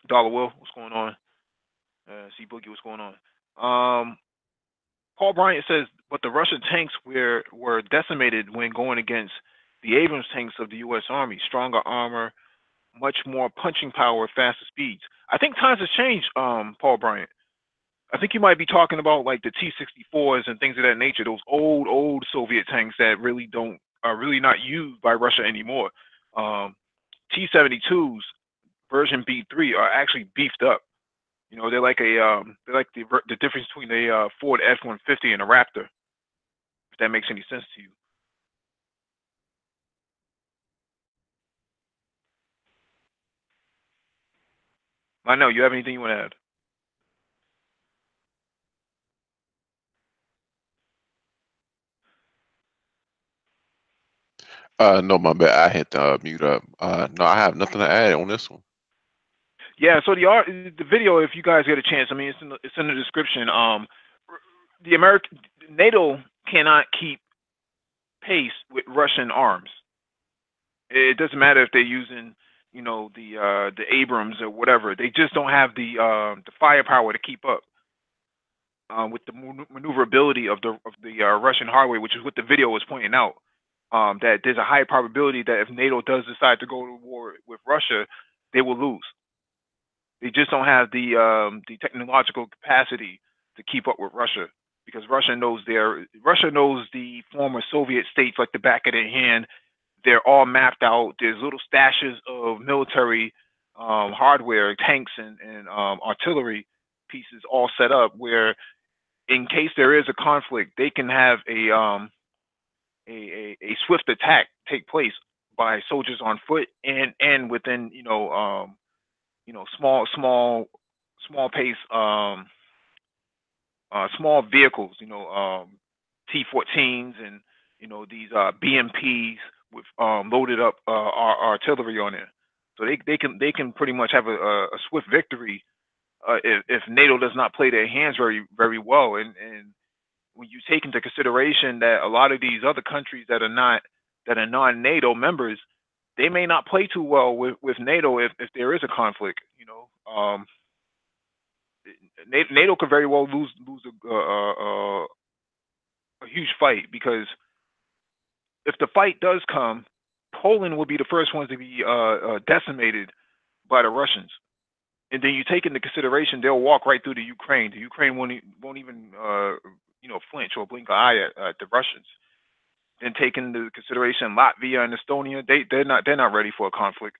Dollar Will, what's going on? C Boogie, what's going on? Paul Bryant says, but the Russian tanks were decimated when going against the Abrams tanks of the U.S. Army. Stronger armor, much more punching power, faster speeds. I think times have changed, Paul Bryant. I think you might be talking about like the T-64s and things of that nature. Those old Soviet tanks that really don't are really not used by Russia anymore. T-72s version B3 are actually beefed up. They're like the difference between a Ford F-150 and a Raptor. If that makes any sense to you. I know you have anything you want to add. No, my bad. I had to mute up. No, I have nothing to add on this one. Yeah, so the video, if you guys get a chance, I mean, it's in the description. The NATO cannot keep pace with Russian arms. It doesn't matter if they're using, the Abrams or whatever. They just don't have the firepower to keep up with the maneuverability of the Russian hardware, which is what the video was pointing out. That there's a high probability that if NATO does decide to go to war with Russia, they will lose. They just don't have the technological capacity to keep up with Russia because Russia knows the former Soviet states like the back of their hand. They're all mapped out. There's little stashes of military hardware, tanks and artillery pieces all set up where, in case there is a conflict, they can have a swift attack take place by soldiers on foot and within small pace small vehicles, T-14s and these BMPs with loaded up artillery on it. So they can pretty much have a swift victory if NATO does not play their hands very well. And when you take into consideration that a lot of these other countries that are non-NATO members, they may not play too well with NATO if there is a conflict. NATO could very well lose a huge fight because if the fight does come, Poland will be the first ones to be decimated by the Russians. And then you take into consideration they'll walk right through the Ukraine. The Ukraine won't even flinch or blink an eye at the Russians. Then take into consideration Latvia and Estonia, they're not ready for a conflict.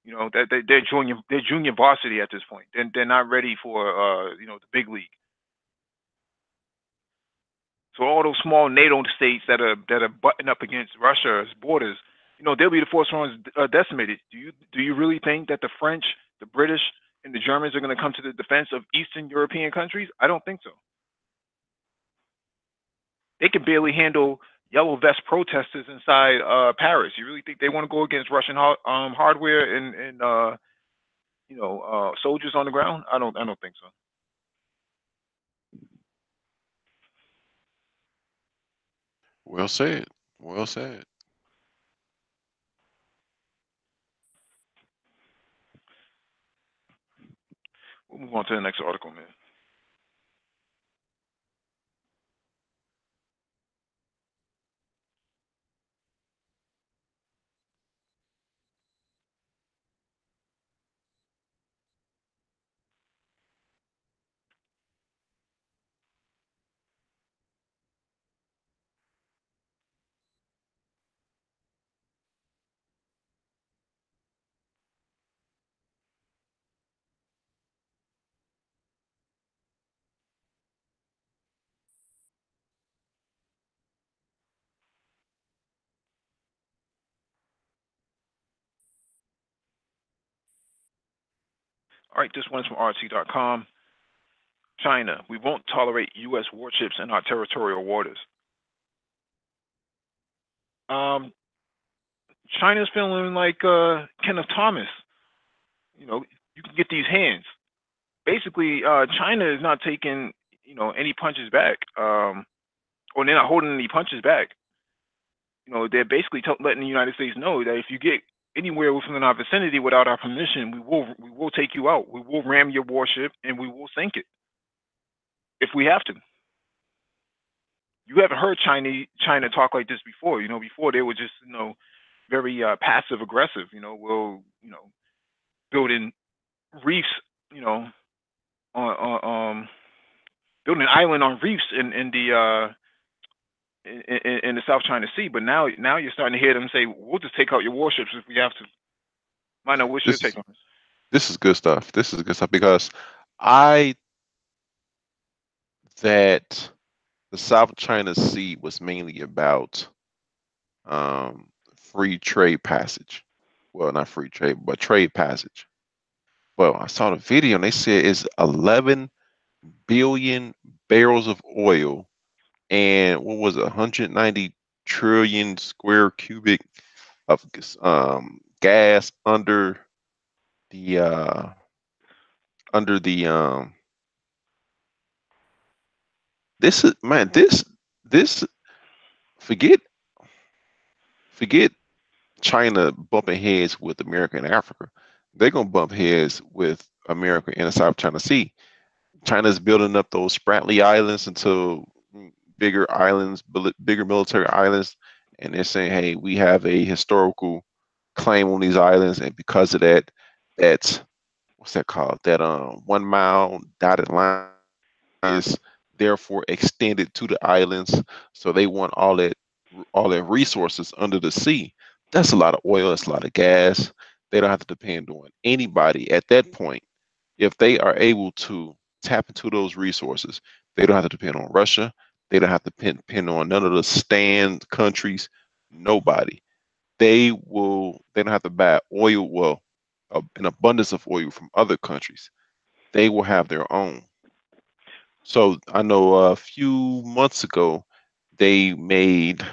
They're junior varsity at this point. They're not ready for the big league. So all those small NATO states that are butting up against Russia's borders, they'll be the first ones decimated. Do you really think that the French, the British, and the Germans are going to come to the defense of Eastern European countries? I don't think so. They can barely handle yellow vest protesters inside Paris. You really think they want to go against Russian hardware and soldiers on the ground? I don't think so. Well said. Well said. We'll move on to the next article, man. All right, this one's from RT.com. China, we won't tolerate U.S. warships in our territorial waters. Um, China's feeling like Kenneth Thomas. You know, you can get these hands. Basically, China is not taking, any punches back, or they're not holding any punches back. They're basically letting the United States know that if you get anywhere within our vicinity without our permission, we will take you out. We will ram your warship and we will sink it if we have to. You haven't heard China talk like this before. Before they were just very passive aggressive. Building reefs. On building an island on reefs in the South China Sea. But now you're starting to hear them say, "We'll just take out your warships if we have to." Mino, what's your take on this? This is good stuff. This is good stuff because that the South China Sea was mainly about free trade passage. Well, not free trade, but trade passage. Well, I saw the video and they said it's 11 billion barrels of oil and what was it, 190 trillion square cubic of gas under the this is man this forget China bumping heads with America and Africa. They're gonna bump heads with America in the South China Sea. China's building up those Spratly Islands into bigger islands, bigger military islands, and they're saying, "Hey, we have a historical claim on these islands, and because of that, that's what's that called? That 1 mile dotted line is therefore extended to the islands. So they want all that resources under the sea. That's a lot of oil. That's a lot of gas. They don't have to depend on anybody at that point. If they are able to tap into those resources, they don't have to depend on Russia. They don't have to depend on none of the stand countries. Nobody. They don't have to buy oil. Well, an abundance of oil from other countries. They will have their own. So I know a few months ago they made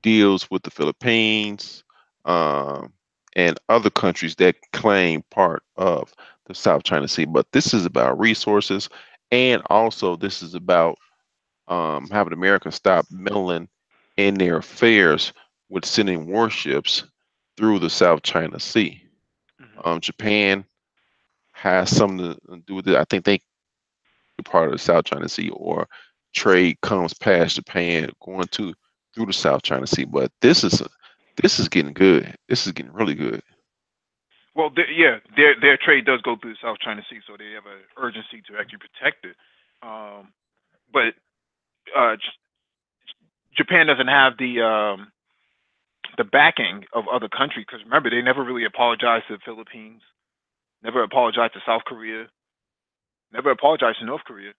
deals with the Philippines and other countries that claim part of the South China Sea. But this is about resources, and also this is about having America stop meddling in their affairs with sending warships through the South China Sea. Japan has something to do with it. I think they part of the South China Sea, or trade comes past Japan going through the South China Sea. But this is getting good. This is getting really good. Well, their trade does go through the South China Sea, so they have an urgency to actually protect it. But Japan doesn't have the backing of other countries, because remember, they never really apologized to the Philippines, never apologized to South Korea, never apologized to North Korea.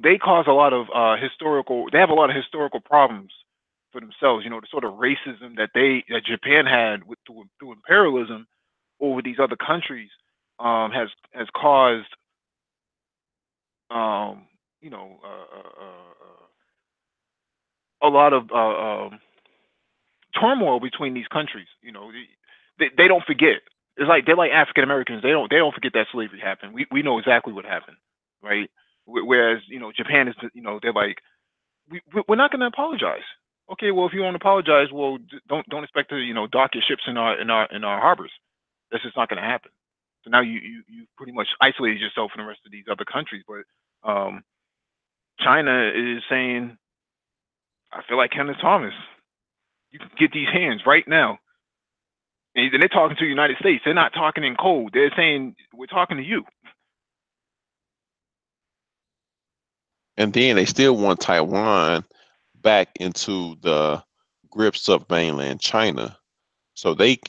They cause a lot of historical. They have a lot of historical problems for themselves. The sort of racism that Japan had through imperialism over these other countries has caused a lot of turmoil between these countries. They don't forget. It's like they're like African Americans. They don't forget that slavery happened. We know exactly what happened, right? Whereas Japan is, they're like, we're not going to apologize. Okay, well, if you won't apologize, well, don't expect to dock your ships in our harbors. That's just not going to happen. So now you pretty much isolated yourself from the rest of these other countries. But China is saying, I feel like Kenneth Thomas. You can get these hands right now. And they're talking to the United States. They're not talking in code. They're saying, we're talking to you. And then they still want Taiwan back into the grips of mainland China. So they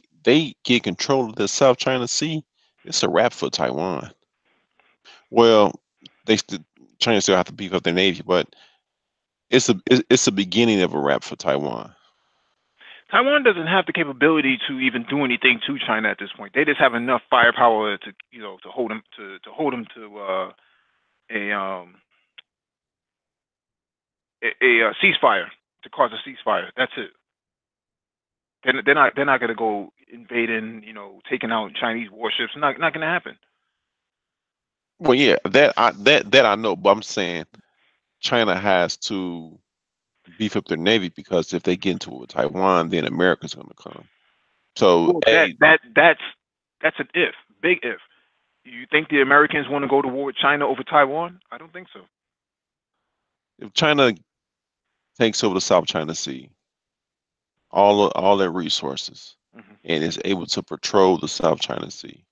get control of the South China Sea. It's a wrap for Taiwan. Well, China still have to beef up their navy, but it's a beginning of a wrap for Taiwan. Taiwan doesn't have the capability to even do anything to China at this point. They just have enough firepower to, to hold them to a ceasefire, to cause a ceasefire. That's it. They're not going to go invading, taking out Chinese warships. Not going to happen. Well, yeah, that I know, but I'm saying China has to beef up their navy, because if they get into it with Taiwan, then America's going to come. So Well, that's an if, big if. You think the Americans want to go to war with China over Taiwan? I don't think so. if China takes over the South China Sea, all their resources, and is able to patrol the South China Sea,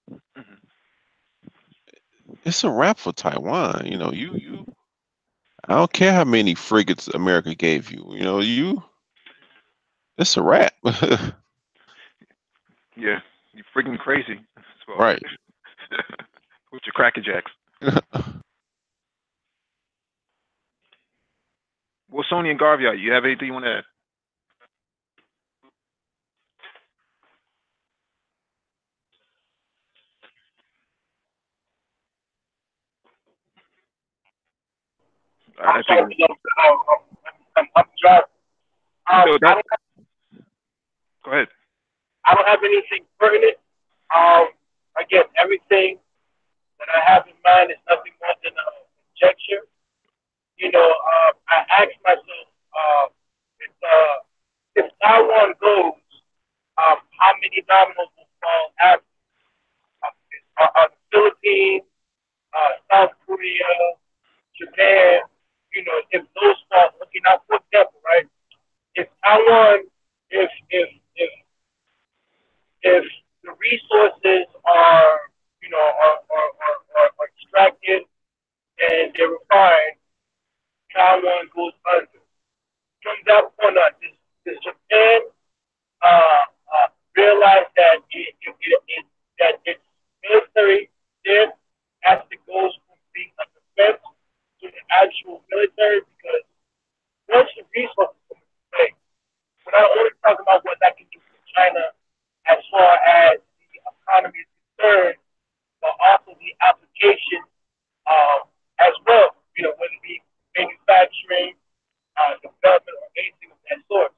it's a wrap for Taiwan. I don't care how many frigates America gave you. It's a wrap. Yeah, you freaking crazy. So, Right. with your Cracker Jacks. Well, Sony and Garvia, you have anything you want to add? I I'm sorry, think. I'm driving. So that. Go ahead. I don't have anything pertinent. Again, everything that I have in mind is nothing more than a conjecture. I asked myself, if, uh, if Taiwan goes, how many dominoes will fall after? Are the Philippines, South Korea, Japan, if those fall, okay, now for example, right? If Taiwan, if if the resources are, are extracted and they're refined, Taiwan goes under. From that point on, does Japan uh, realize that that its military there has to go from being a defense to the actual military? Because once the resources come into play, we're not only talking about what that can do for China as far as the economy is concerned, but also the application as well, whether it be manufacturing, development, or anything of that sort.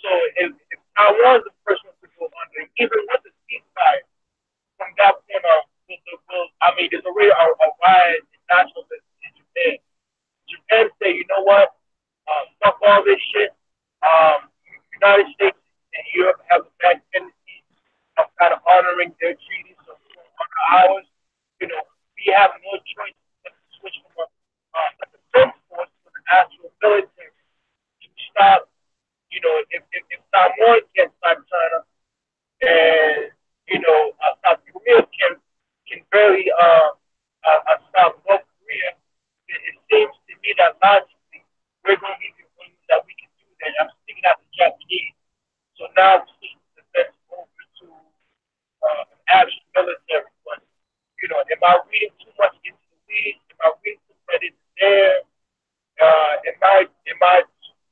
So if Taiwan's the first one to go under, even with the ceasefire, from that point on, there's already a wide national in Japan. Japan say, you know what, fuck all this shit. United States and Europe have a bad tendency of kind of honoring their treaties, so we don't honor ours. We have no choice but to switch from a defense force to an actual military to stop. If Samoa can't stop China, and South Korea can barely stop North Korea, it seems to me that logically we're going to be the ones that we can do that. I'm speaking out the Japanese, so now we see the defense over to an actual military. But am I reading too much into the weeds? Am I reading too much into there? Am I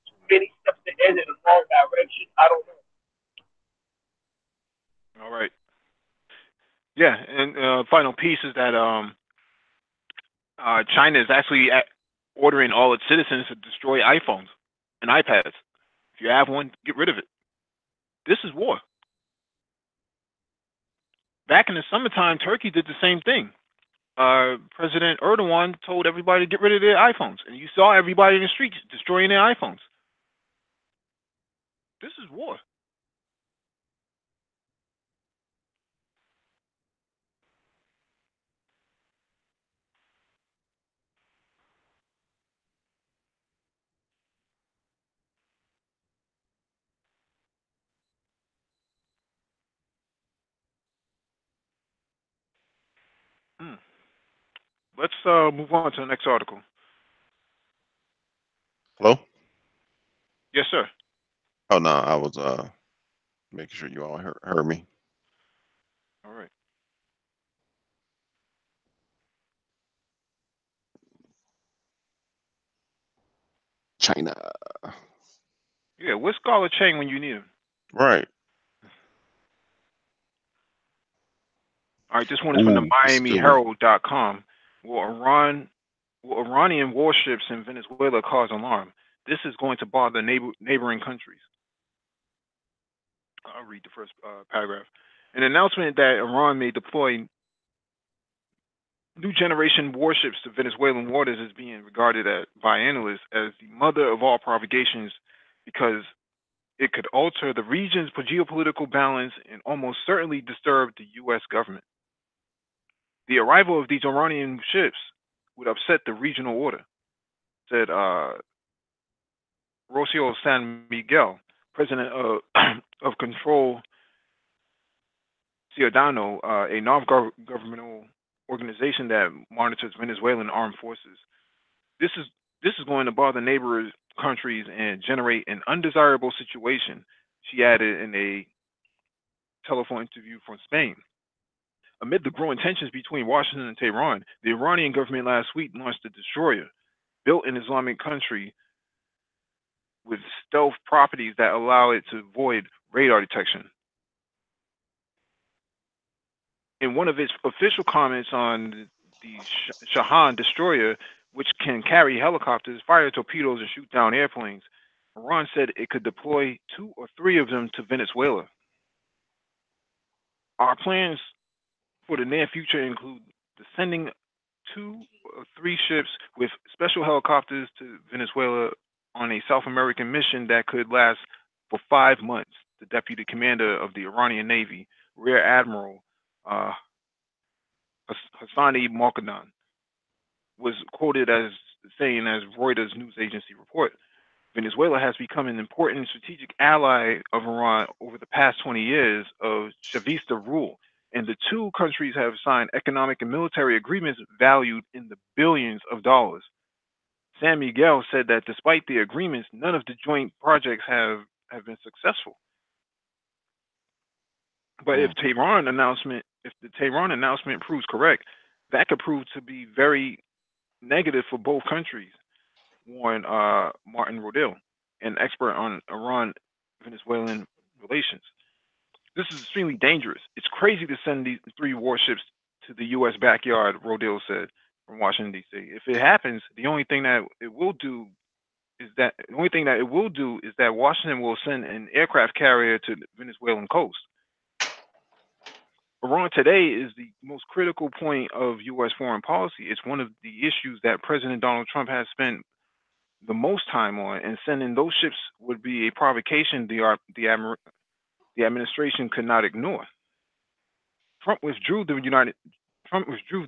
too many steps ahead in the wrong direction? I don't know. All right. Yeah, and final piece is that China is actually ordering all its citizens to destroy iPhones and iPads. If you have one, get rid of it. This is war. Back in the summertime, Turkey did the same thing. President Erdogan told everybody to get rid of their iPhones, and you saw everybody in the streets destroying their iPhones. This is war. Hmm. Let's move on to the next article. Hello? Yes, sir. Oh no, I was making sure you all heard me. All right. China. Yeah, where's Scholar Chang when you need him? Right. All right, this one is from the Ooh, this is a good one. MiamiHerald.com. Will Iranian warships in Venezuela cause alarm? This is going to bother neighboring countries. I'll read the first paragraph. An announcement that Iran may deploy new generation warships to Venezuelan waters is being regarded by analysts as the mother of all provocations because it could alter the region's geopolitical balance and almost certainly disturb the U.S. government. The arrival of these Iranian ships would upset the regional order, said Rocio San Miguel, president of, of Control Ciudadano, a non-governmental organization that monitors Venezuelan armed forces. This is this is going to bother neighboring countries and generate an undesirable situation, she added in a telephone interview from Spain. Amid the growing tensions between Washington and Tehran, the Iranian government last week launched a destroyer built in Islamic country with stealth properties that allow it to avoid radar detection. In one of its official comments on the Shahan destroyer, which can carry helicopters, fire torpedoes, and shoot down airplanes, Iran said it could deploy 2 or 3 of them to Venezuela. Our plans for the near future include the sending 2 or 3 ships with special helicopters to Venezuela on a South American mission that could last for 5 months, the deputy commander of the Iranian Navy, Rear Admiral uh, Hassani Malkadan, was quoted as saying, as Reuters news agency report. Venezuela has become an important strategic ally of Iran over the past 20 years of Chavista rule, and the 2 countries have signed economic and military agreements valued in the billions of dollars. San Miguel said that despite the agreements, none of the joint projects have been successful. But if the Tehran announcement proves correct, that could prove to be very negative for both countries, warned Martin Rodil, an expert on Iran-Venezuelan relations. This is extremely dangerous. It's crazy to send these 3 warships to the U.S. backyard, Rodil said from Washington, D.C. If it happens, the only thing that it will do is that Washington will send an aircraft carrier to the Venezuelan coast. Iran today is the most critical point of U.S. foreign policy. It's one of the issues that President Donald Trump has spent the most time on, and sending those ships would be a provocation the administration could not ignore. Trump withdrew the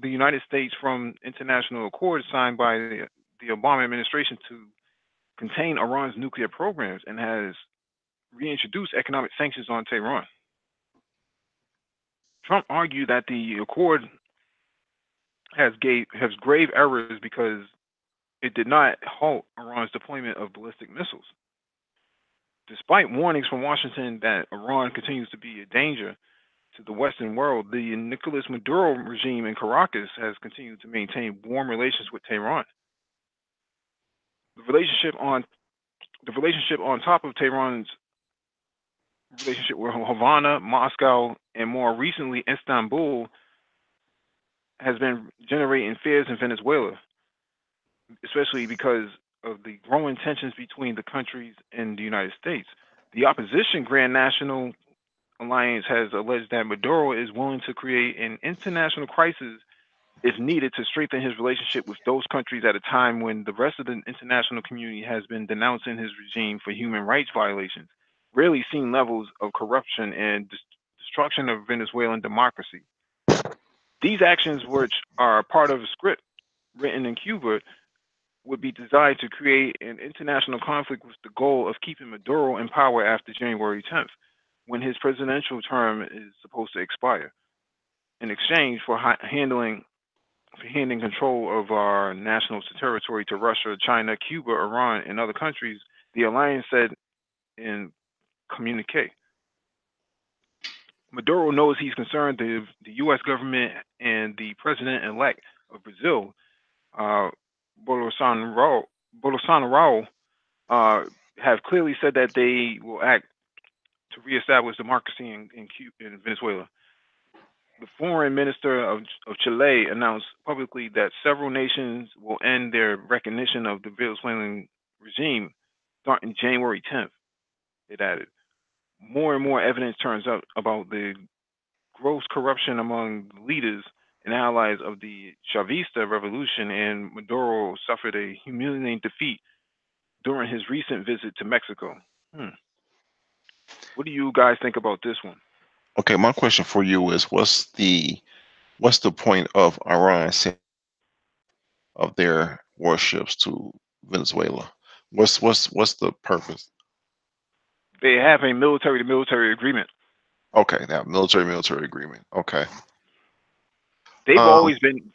United States from international accords signed by the Obama administration to contain Iran's nuclear programs and has reintroduced economic sanctions on Tehran. Trump argued that the accord has grave errors because it did not halt Iran's deployment of ballistic missiles. Despite warnings from Washington that Iran continues to be a danger to the Western world, the Nicolas Maduro regime in Caracas has continued to maintain warm relations with Tehran. The relationship on top of Tehran's relationship with Havana, Moscow, and more recently Istanbul has been generating fears in Venezuela, especially because of the growing tensions between the countries and the United States. The opposition Grand National Alliance has alleged that Maduro is willing to create an international crisis if needed to strengthen his relationship with those countries at a time when the rest of the international community has been denouncing his regime for human rights violations, rarely seen levels of corruption and destruction of Venezuelan democracy. These actions, which are part of a script written in Cuba, would be designed to create an international conflict with the goal of keeping Maduro in power after January 10th, when his presidential term is supposed to expire. In exchange for handing control of our national territory to Russia, China, Cuba, Iran, and other countries, the alliance said in communique. Maduro knows he's concerned the U.S. government and the president-elect of Brazil, Bolsonaro, have clearly said that they will act to reestablish democracy in Venezuela. The foreign minister of Chile announced publicly that several nations will end their recognition of the Venezuelan regime starting January 10th. It added, more and more evidence turns up about the gross corruption among leaders and allies of the Chavista revolution, and Maduro suffered a humiliating defeat during his recent visit to Mexico. What do you guys think about this one? Okay, my question for you is, what's the point of Iran sending of their warships to Venezuela? What's the purpose? They have a military-to-military agreement. Okay, that military agreement. Okay. They've always been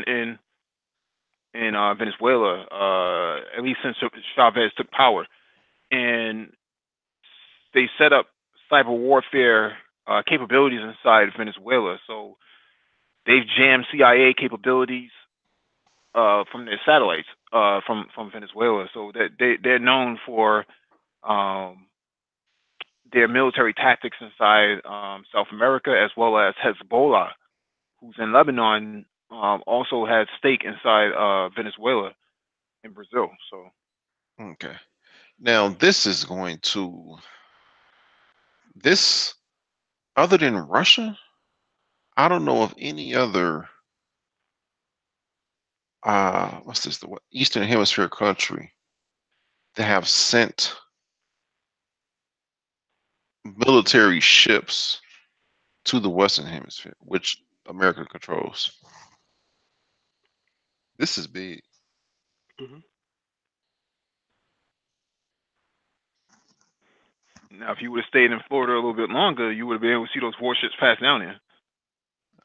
in Venezuela, at least since Chavez took power, and they set up cyber warfare capabilities inside Venezuela. So they've jammed CIA capabilities from their satellites from Venezuela. So they're known for their military tactics inside South America, as well as Hezbollah, who's in Lebanon, also has stake inside Venezuela and Brazil. So Okay. Now this is going to this other than Russia, I don't know of any other what's this, the Eastern Hemisphere country that have sent military ships to the Western Hemisphere, which America controls. This is big. now, if you would have stayed in Florida a little bit longer, you would have been able to see those warships pass down there.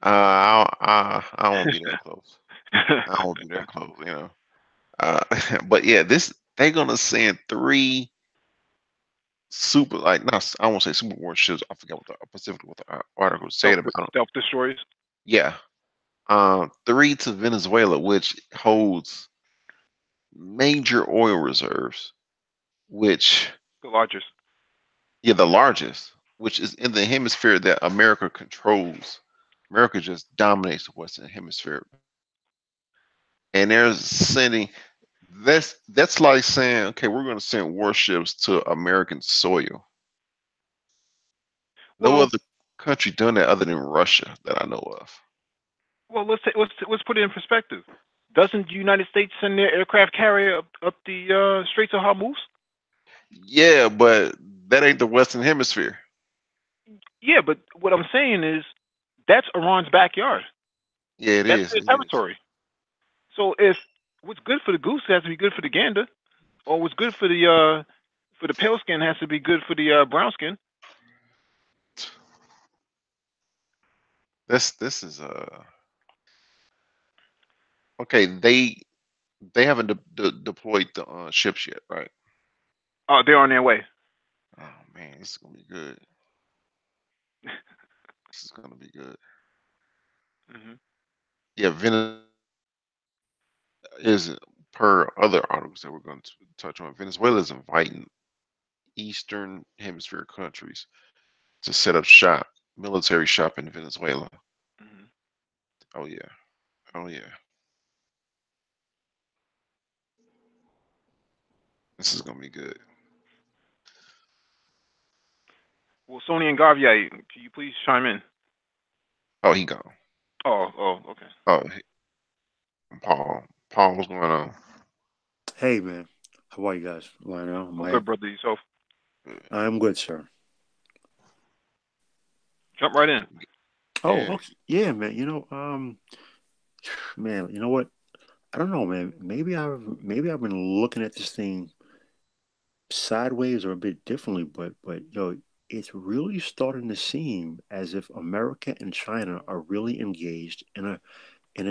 I won't be that close. I won't be that close, you know. But yeah, they're gonna send 3 super, like, not, I won't say super warships. I forget what the article said about them. Self destroyers. Yeah, 3 to Venezuela, which holds major oil reserves, which The largest. yeah, the largest, which is in the hemisphere that America controls. America just dominates the Western Hemisphere, and they're sending. That's like saying, okay, we're going to send warships to American soil. No Well, other country done that other than Russia that I know of. well, let's put it in perspective. Doesn't the United States send their aircraft carrier up the Straits of Hormuz? Yeah, but that ain't the Western Hemisphere. Yeah, but what I'm saying is that's Iran's backyard. Yeah, it That's is. their It is. territory. So if what's good for the goose has to be good for the gander, or what's good for the pale skin has to be good for the brown skin. This is okay. They haven't deployed the ships yet, right? Oh, they're on their way. Oh man, this is gonna be good. This is gonna be good. Hmm. Yeah, Venezuela is, per other articles that we're going to touch on. Venezuela is inviting Eastern Hemisphere countries to set up military shop in Venezuela. Hmm. Oh yeah, oh yeah. This is gonna be good. Well, Sony and Gavier, can you please chime in? Oh, he gone. Okay. Oh, hey, Paul, what's going on? Hey man, how are you guys? Lionel, Oh, Mike. good, brother. Yourself. I'm good, sir. Jump right in. Oh, Yeah. okay. Yeah, man. Man, you know what? I don't know, man. Maybe I've been looking at this thing sideways or a bit differently, but yo, it's really starting to seem as if America and China are really engaged in a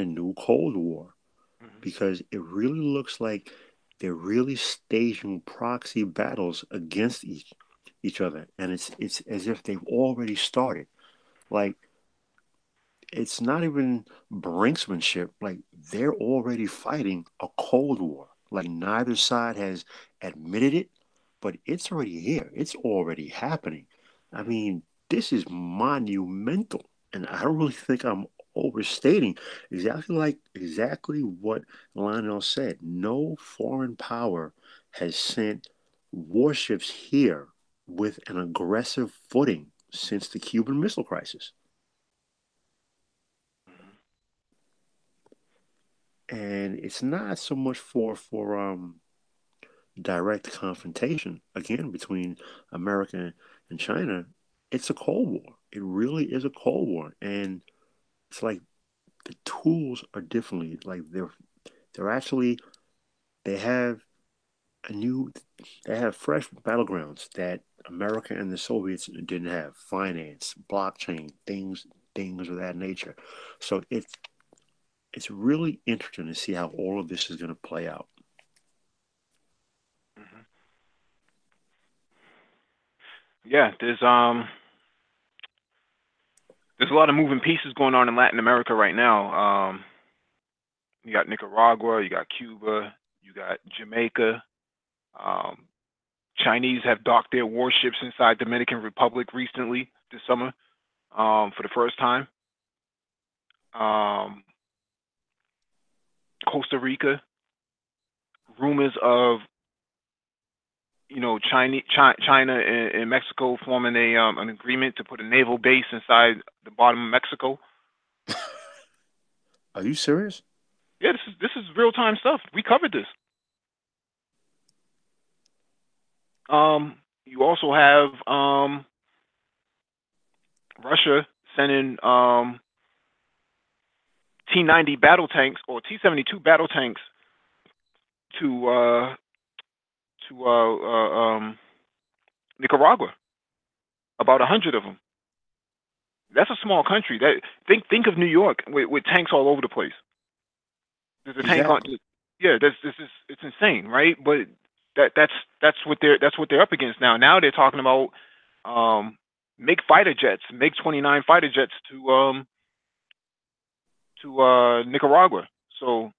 new Cold War, Hmm. because it really looks like they're really staging proxy battles against each other, and it's as if they've already started. Like, it's not even brinksmanship. Like, they're already fighting a Cold War. Like, neither side has admitted it, but it's already here. It's already happening. I mean, this is monumental, and I don't really think I'm overstating exactly what Lionel said. No foreign power has sent warships here with an aggressive footing since the Cuban Missile Crisis. And it's not so much for direct confrontation again between America and China. It's a Cold War. It really is a Cold War, and it's like the tools are differently. Like they're actually they have a new they have fresh battlegrounds that America and the Soviets didn't have. Finance, blockchain, things of that nature. So it's really interesting to see how all of this is going to play out. Hmm. Yeah, there's a lot of moving pieces going on in Latin America right now. You got Nicaragua, you got Cuba, you got Jamaica. Um, Chinese have docked their warships inside Dominican Republic recently this summer for the first time. Um, Costa Rica, rumors of China and Mexico forming an agreement to put a naval base inside the bottom of Mexico. Are you serious? Yeah, this is real time stuff. We covered this. You also have Russia sending T-90 battle tanks or T-72 battle tanks to Nicaragua. About 100 of them. That's a small country. Think of New York with tanks all over the place. There's a tank on. Exactly. Yeah, it's insane, right? But that's what they're up against now. Now they're talking about make fighter jets, make 29 fighter jets to Nicaragua. So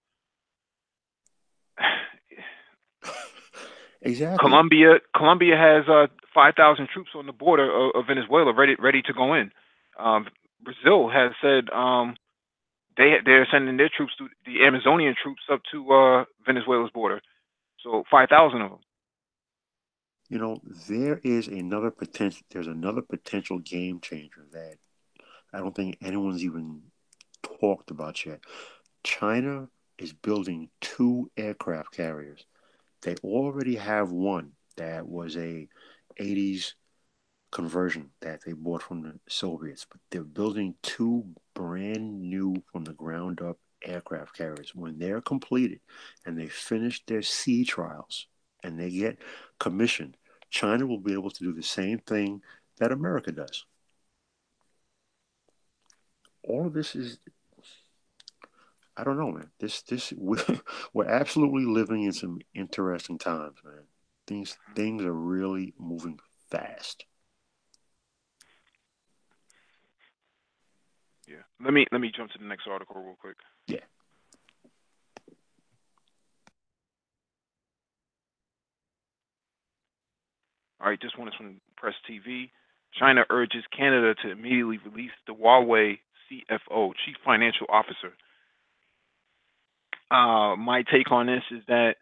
Exactly. Colombia has 5,000 troops on the border of Venezuela ready to go in. Brazil has said they're sending their troops to the Amazonian troops up to Venezuela's border. So 5,000 of them. You know, there's another potential game changer that I don't think anyone's even talked about yet. China is building two aircraft carriers. They already have one that was a 80s conversion that they bought from the Soviets, but they're building two brand new from the ground up aircraft carriers. When they're completed and they finish their sea trials and they get commissioned, China will be able to do the same thing that America does. All of this is, I don't know, man. We're absolutely living in some interesting times, man. Things are really moving fast. Yeah. Let me jump to the next article real quick. Yeah. All right, this one is from Press TV. China urges Canada to immediately release the Huawei CFO, Chief Financial Officer. My take on this is that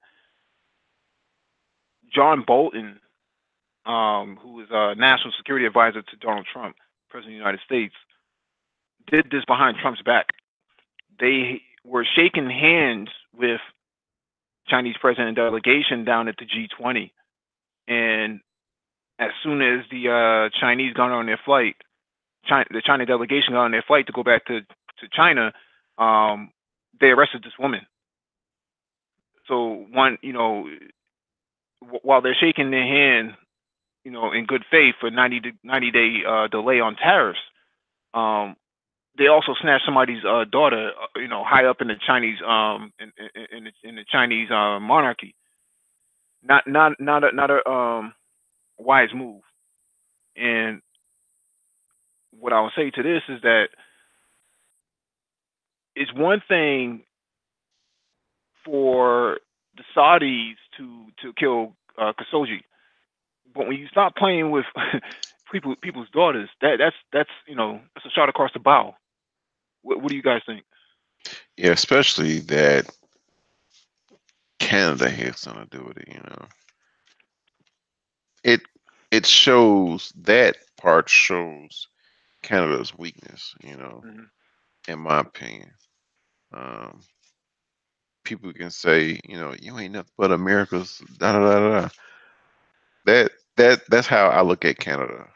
John Bolton, who is a national security advisor to Donald Trump, President of the United States, did this behind Trump's back. They were shaking hands with Chinese president and delegation down at the G20, and as soon as the Chinese got on their flight, the China delegation got on their flight to go back to China, they arrested this woman. So while they're shaking their hand, in good faith for 90-day delay on tariffs, they also snatched somebody's daughter, high up in the Chinese in the Chinese monarchy. Not a wise move. And what I would say to this is that it's one thing for the Saudis to kill Khashoggi. But when you stop playing with people's daughters, that's that's a shot across the bow. What do you guys think? Yeah, especially that Canada has something to do with it. It it shows that part shows Canada's weakness. Hmm. In my opinion, um, people can say, you ain't nothing but America's da da da da. That's how I look at Canada.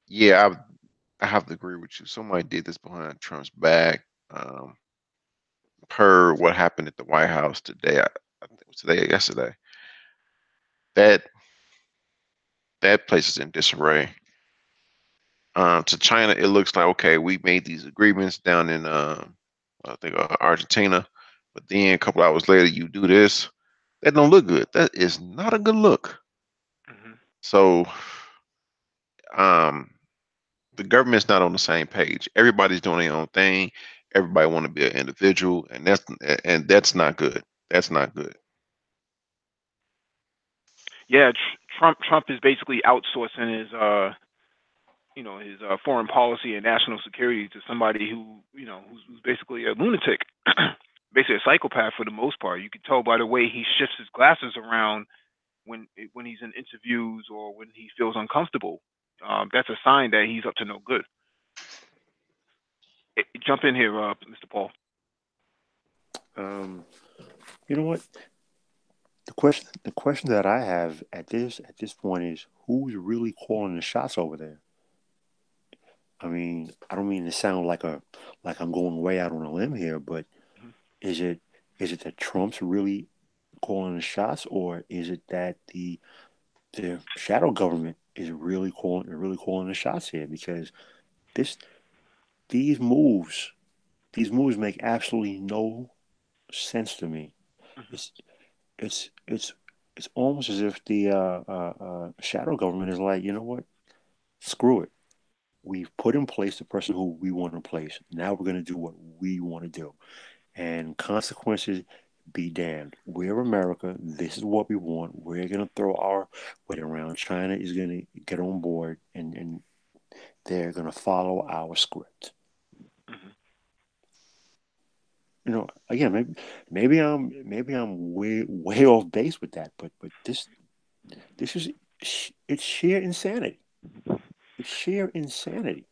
Yeah, I have to agree with you. Somebody did this behind Trump's back. Um, per what happened at the White House today, I think it was today or yesterday. That that place is in disarray. To China, it looks like okay, we made these agreements down in I think Argentina, but then a couple hours later, you do this. That don't look good. That is not a good look. Hmm. So, um, the government's not on the same page. Everybody's doing their own thing. Everybody want to be an individual, and that's not good. That's not good. Yeah, Trump is basically outsourcing his his foreign policy and national security to somebody who's basically a lunatic, basically a psychopath for the most part. You can tell by the way he shifts his glasses around when he's in interviews or when he feels uncomfortable. That's a sign that he's up to no good. Jump in here, Mr. Paul. Um, you know what? The question that I have at this point is who's really calling the shots over there? I mean, I don't mean to sound like I'm going way out on a limb here, but Mhm. is it that Trump's really calling the shots, or is it that the shadow government is really calling the shots here? Because this these moves these moves make absolutely no sense to me. Mhm. It's it's it's it's almost as if the shadow government is like, you know what? Screw it. We've put in place the person who we want to place. Now we're going to do what we want to do. And consequences be damned. We're America. This is what we want. We're going to throw our weight around. China is going to get on board, and they're going to follow our script. Mhm. Again, maybe I'm way off base with that, but this is it's sheer insanity. It's sheer insanity.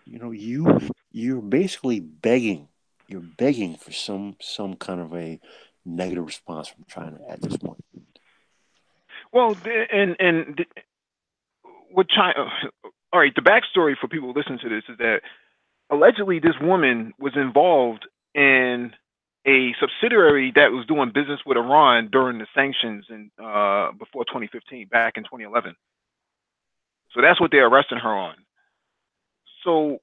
Mhm. You're basically begging. You're begging for some kind of a negative response from China at this point. Well, what China? All right, the backstory for people listening to this is that allegedly this woman was involved in a subsidiary that was doing business with Iran during the sanctions in before 2015, back in 2011. So that's what they're arresting her on. So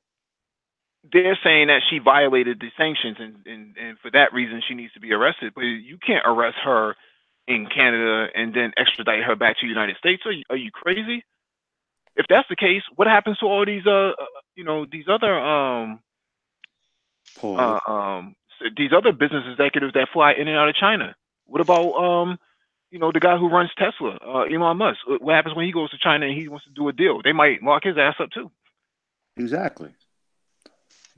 they're saying that she violated the sanctions, and for that reason she needs to be arrested. But you can't arrest her in Canada and then extradite her back to the United States. Are you crazy? If that's the case, what happens to all these other Paul, these other business executives that fly in and out of China? What about the guy who runs Tesla, Elon Musk? What happens when he goes to China and he wants to do a deal? They might lock his ass up too. exactly,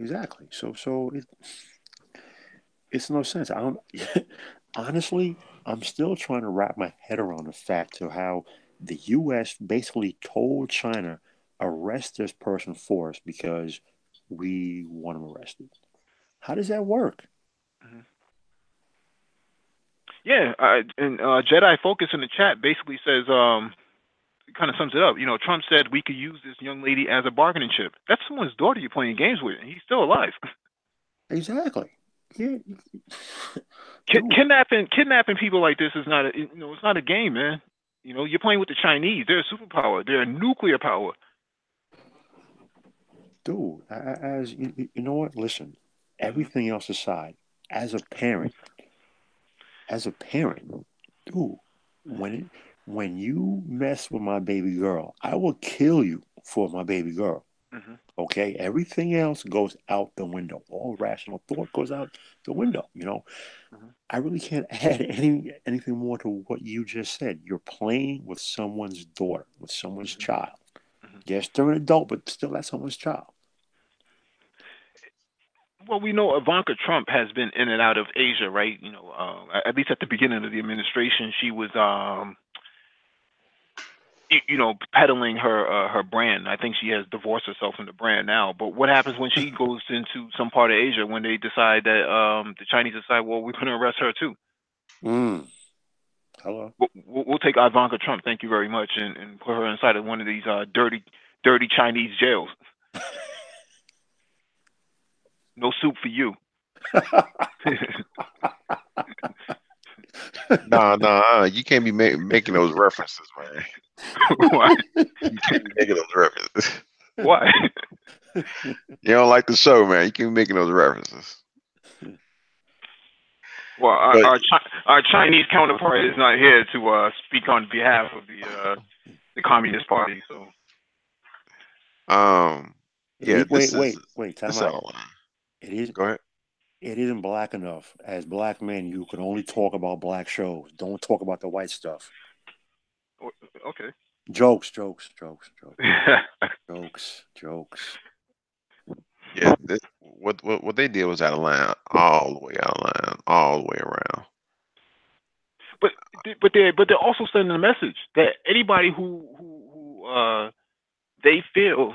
exactly. So it's no sense. I don't honestly. I'm still trying to wrap my head around the fact of how the U.S. basically told China arrest this person for us because we want him arrested. How does that work? Mhm. Yeah, and Jedi Focus in the chat basically says, kind of sums it up. Trump said we could use this young lady as a bargaining chip. That's someone's daughter you're playing games with, and he's still alive. Exactly. Yeah, dude, Kidnapping people like this is not it's not a game, man. You're playing with the Chinese. They're a superpower. They're a nuclear power. dude. As you know what? Listen, Hmm. everything else aside, as a parent, as a parent, dude, when you mess with my baby girl, I will kill you for my baby girl. Mm-hmm. Okay, everything else goes out the window. All rational thought goes out the window. Mm-hmm. I really can't add anything more to what you just said. You're playing with someone's daughter, with someone's Mm-hmm. child. Mm-hmm. Yes, they're an adult, but still, that's someone's child. Well, we know Ivanka Trump has been in and out of Asia, right? At least at the beginning of the administration, she was, peddling her brand. I think she has divorced herself from the brand now. But what happens when she goes into some part of Asia when they decide that the Chinese decide, well, we're going to arrest her too? Mm. Hello. We'll take Ivanka Trump, thank you very much, and put her inside of one of these dirty Chinese jails. No soup for you. Nah, you can't be making those references, man. Why? You can't be making those references. Why? You don't like the show, man. You can't be making those references. Well, But our Chinese counterpart is not here to speak on behalf of the Communist Party. So, yeah, wait. Time this out. outline. It is. Go ahead. It isn't black enough. As black men, you can only talk about black shows. Don't talk about the white stuff. okay. Jokes. Yeah, what they did was out of line, all the way out of line, all the way around. but they're also sending a message that anybody who they feel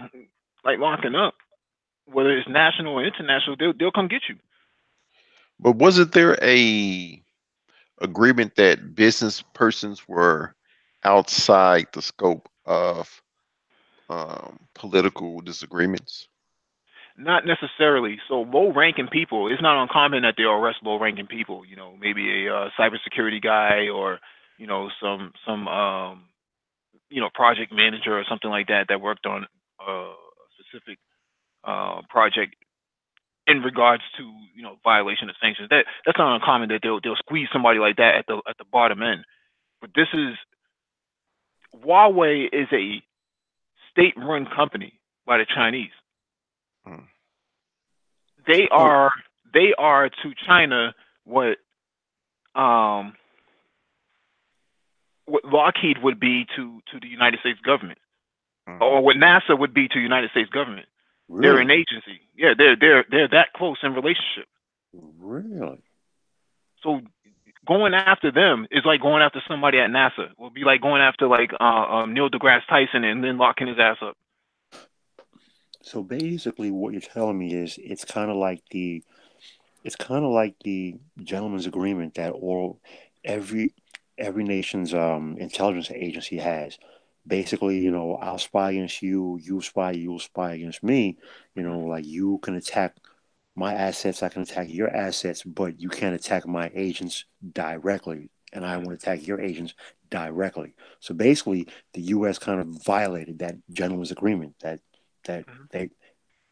like locking up, whether it's national or international, they'll come get you. But wasn't there a agreement that business persons were outside the scope of political disagreements? Not necessarily. So low-ranking people, it's not uncommon that they'll arrest low-ranking people. Maybe a cybersecurity guy or some project manager or something like that worked on a specific project in regards to violation of sanctions. That's not uncommon that they'll squeeze somebody like that at the bottom end. But this is Huawei is a state-run company by the Chinese. Hmm. They are to China um what Lockheed would be to the United States government, or what NASA would be to the United States government. They're an Really? agency. Yeah, they're that close in relationship. Really? So going after them is like going after somebody at NASA. It would be like going after like Neil deGrasse Tyson and then locking his ass up. So basically, what you're telling me is it's kind of like the gentleman's agreement that every every nation's intelligence agency has. Basically, I'll spy against you, you'll spy against me. Like you can attack my assets, I can attack your assets, but you can't attack my agents directly, and I won't attack your agents directly. So basically, the U.S. kind of violated that gentleman's agreement that they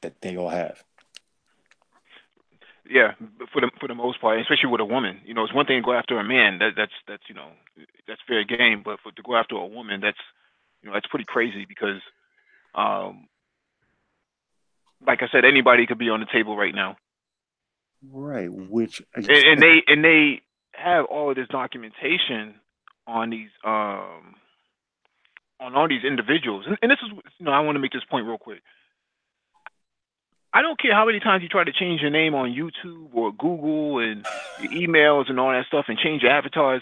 that they all have. Yeah, for the most part, especially with a woman. It's one thing to go after a man. That's fair game. But to go after a woman, that's pretty crazy because, um, like I said, anybody could be on the table right now. Right, which And they have all of this documentation on these on all these individuals. And this is I want to make this point real quick. I don't care how many times you try to change your name on YouTube or Google and your emails and all that stuff and change your avatars.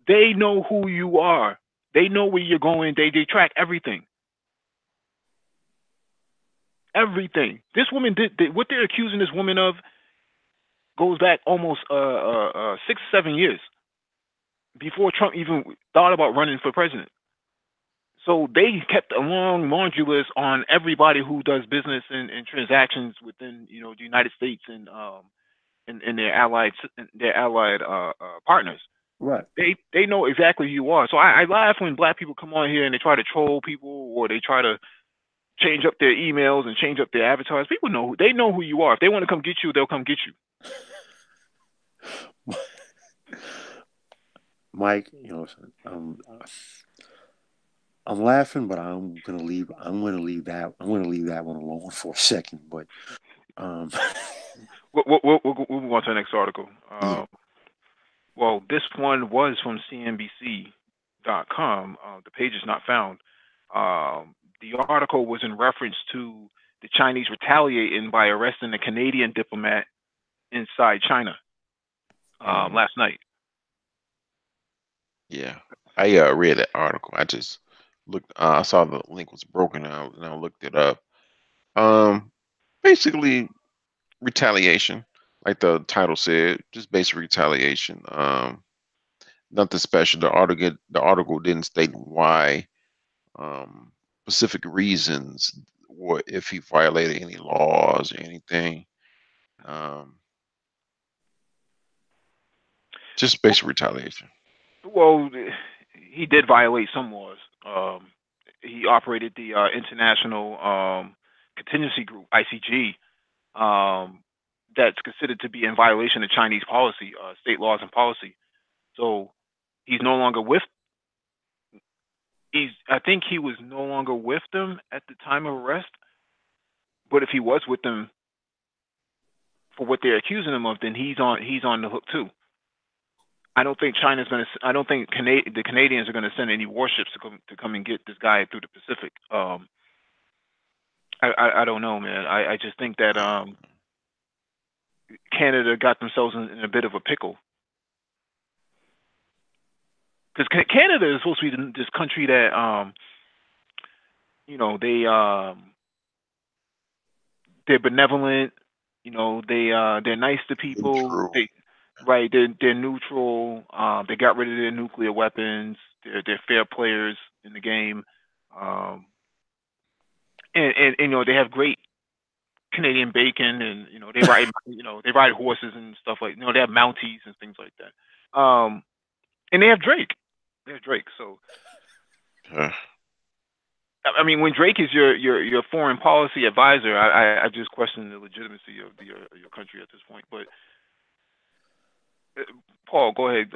They know who you are. They know where you're going. They track everything. Everything. This woman did what they're accusing this woman of goes back almost 6 or 7 years before Trump even thought about running for president. So they kept a long laundry list on everybody who does business and transactions within the United States and their allied partners. right. They know exactly who you are. So I laugh when black people come on here and they try to troll people or they try to change up their emails and change up their avatars. People know who you are. If they want to come get you, they'll come get you. Mike, I'm laughing, but I'm gonna leave. I'm gonna leave that. I'm gonna leave that one alone for a second. But um, We'll move on to the next article. yeah. Well, this one was from CNBC.com. The page is not found. The article was in reference to the Chinese retaliating by arresting a Canadian diplomat inside China last night. Yeah, I read that article. I just looked. I saw the link was broken out, and I looked it up. Basically retaliation, like the title said, just basic retaliation. Nothing special. The article didn't state why, um, specific reasons, or if he violated any laws or anything. Um, just basic retaliation. Well, he did violate some laws. He operated the International Contingency Group (ICG), that's considered to be in violation of Chinese policy, state laws and policy. So he's no longer with. I think he was no longer with them at the time of arrest. But if he was with them for what they're accusing him of, then he's on the hook too. I don't think China's going to. I don't think the Canadians are going to send any warships to come and get this guy through the Pacific. I don't know, man. I just think that Canada got themselves in a bit of a pickle, because Canada is supposed to be this country that they're benevolent. They're nice to people. Neutral. They're neutral. They got rid of their nuclear weapons. They're fair players in the game. Um, and they have great Canadian bacon, and they ride horses and stuff like they have Mounties and things like that. And they have Drake. They have Drake. So I mean, when Drake is your foreign policy advisor, I just question the legitimacy of your country at this point. But Paul, go ahead.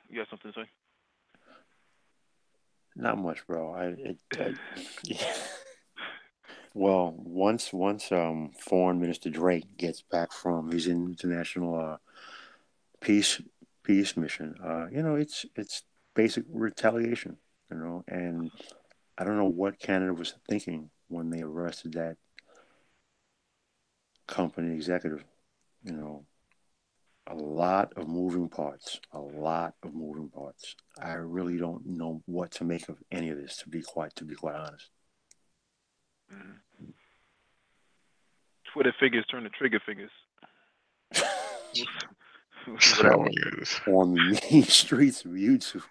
You have something to say? Not much, bro. Well, once Foreign Minister Drake gets back from his international peace mission, it's basic retaliation, and I don't know what Canada was thinking when they arrested that company executive. You know, a lot of moving parts. A lot of moving parts. I really don't know what to make of any of this. To be quite honest. Mhm. Twitter figures turn to trigger figures. We'll see what Oh my happens. goodness. On the mean streets of YouTube.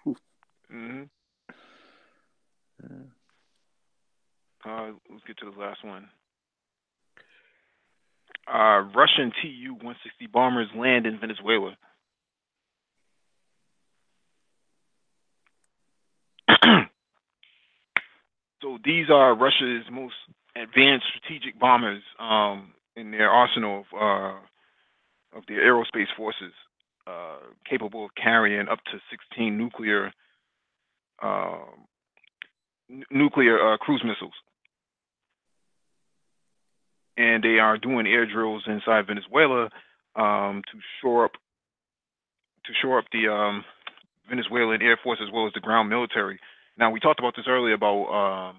hmm Let's get to the last one. Russian Tu-160 bombers land in Venezuela. So these are Russia's most advanced strategic bombers in their arsenal of their aerospace forces, capable of carrying up to 16 um, nuclear cruise missiles. And they are doing air drills inside Venezuela to shore up the Venezuelan Air Force as well as the ground military. Now we talked about this earlier about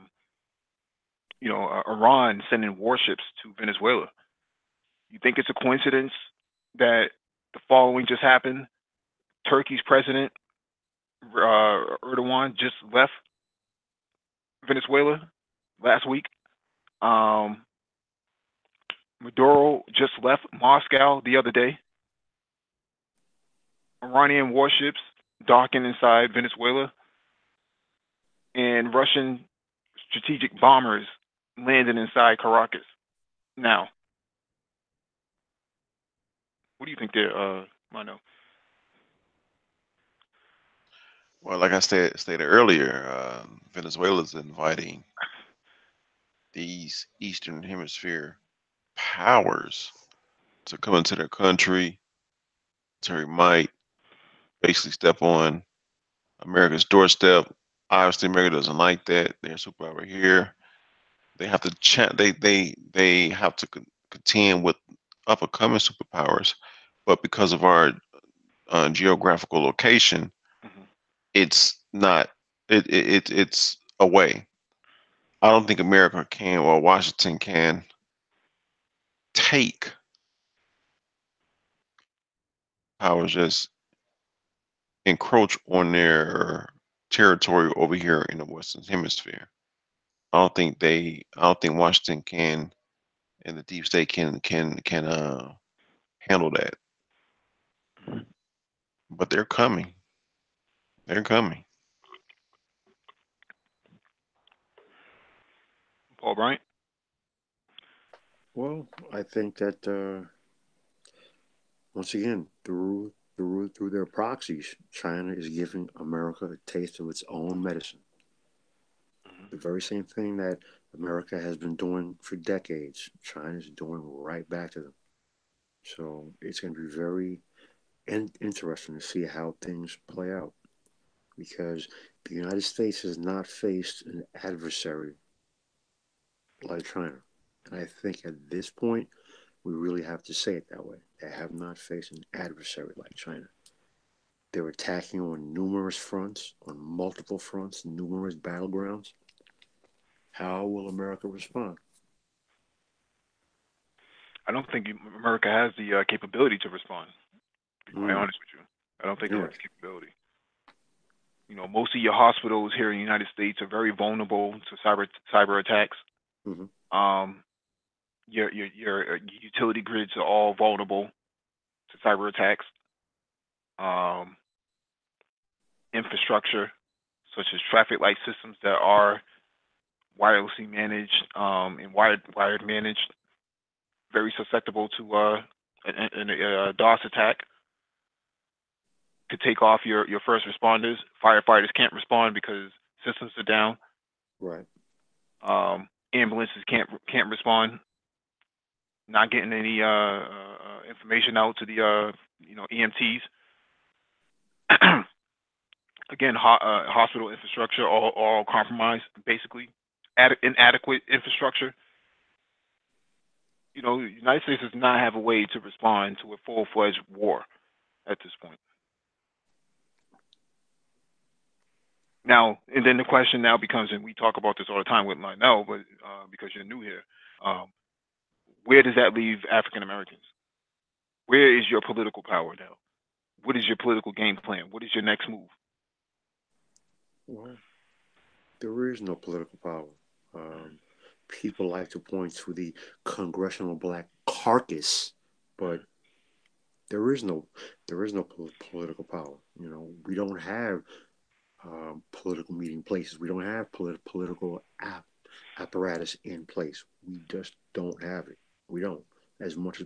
Iran sending warships to Venezuela. You think it's a coincidence that the following just happened? Turkey's president Erdogan just left Venezuela last week. Um, Maduro just left Moscow the other day. Iranian warships docking inside Venezuela, and Russian strategic bombers landing inside Caracas. Now, what do you think there, Mano? Well, like I stated earlier, Venezuela's inviting these Eastern Hemisphere powers to come into their country, to might basically step on America's doorstep, Obviously, America doesn't like that. They're superpower here. They have to they have to contend with up and coming superpowers, but because of our geographical location, Mhm. it's not. It's away. I don't think America can or Washington can take powers just encroach on their territory over here in the Western Hemisphere. I don't think Washington can and the deep state can handle that. But they're coming. They're coming. Paul Bryant. Well, I think that once again, through their proxies, China is giving America a taste of its own medicine. Mhm. The very same thing that America has been doing for decades, China is doing right back to them. So it's going to be very interesting to see how things play out because the United States has not faced an adversary like China. And I think at this point, we really have to say it that way. They have not faced an adversary like China. They're attacking on numerous fronts, on multiple fronts, numerous battlegrounds. How will America respond? I don't think America has the capability to respond. To be quite Mm, honest with you, I don't think it has the interesting. capability. You know, most of your hospitals here in the United States are very vulnerable to cyber attacks. Hmm. Um, your utility grids are all vulnerable to cyber attacks. Um, Infrastructure such as traffic light systems that are wirelessly managed and wired managed, very susceptible to a DOS attack. Could take off your first responders. Firefighters can't respond because systems are down. Right. Ambulances can't respond. Not getting any information out to the EMTs. Again, hospital infrastructure all compromised, basically. Inadequate infrastructure. You know, the United States does not have a way to respond to a full-fledged war at this point. Now, and then the question now becomes, and we talk about this all the time with Lionel, but because you're new here, um, where does that leave African Americans? Where is your political power now? What is your political game plan? What is your next move? Well, there is no political power. Um, People like to point to the congressional black caucus, but there is no political power. You know, we don't have political meeting places. We don't have political apparatus in place. We just don't have it. We don't. As much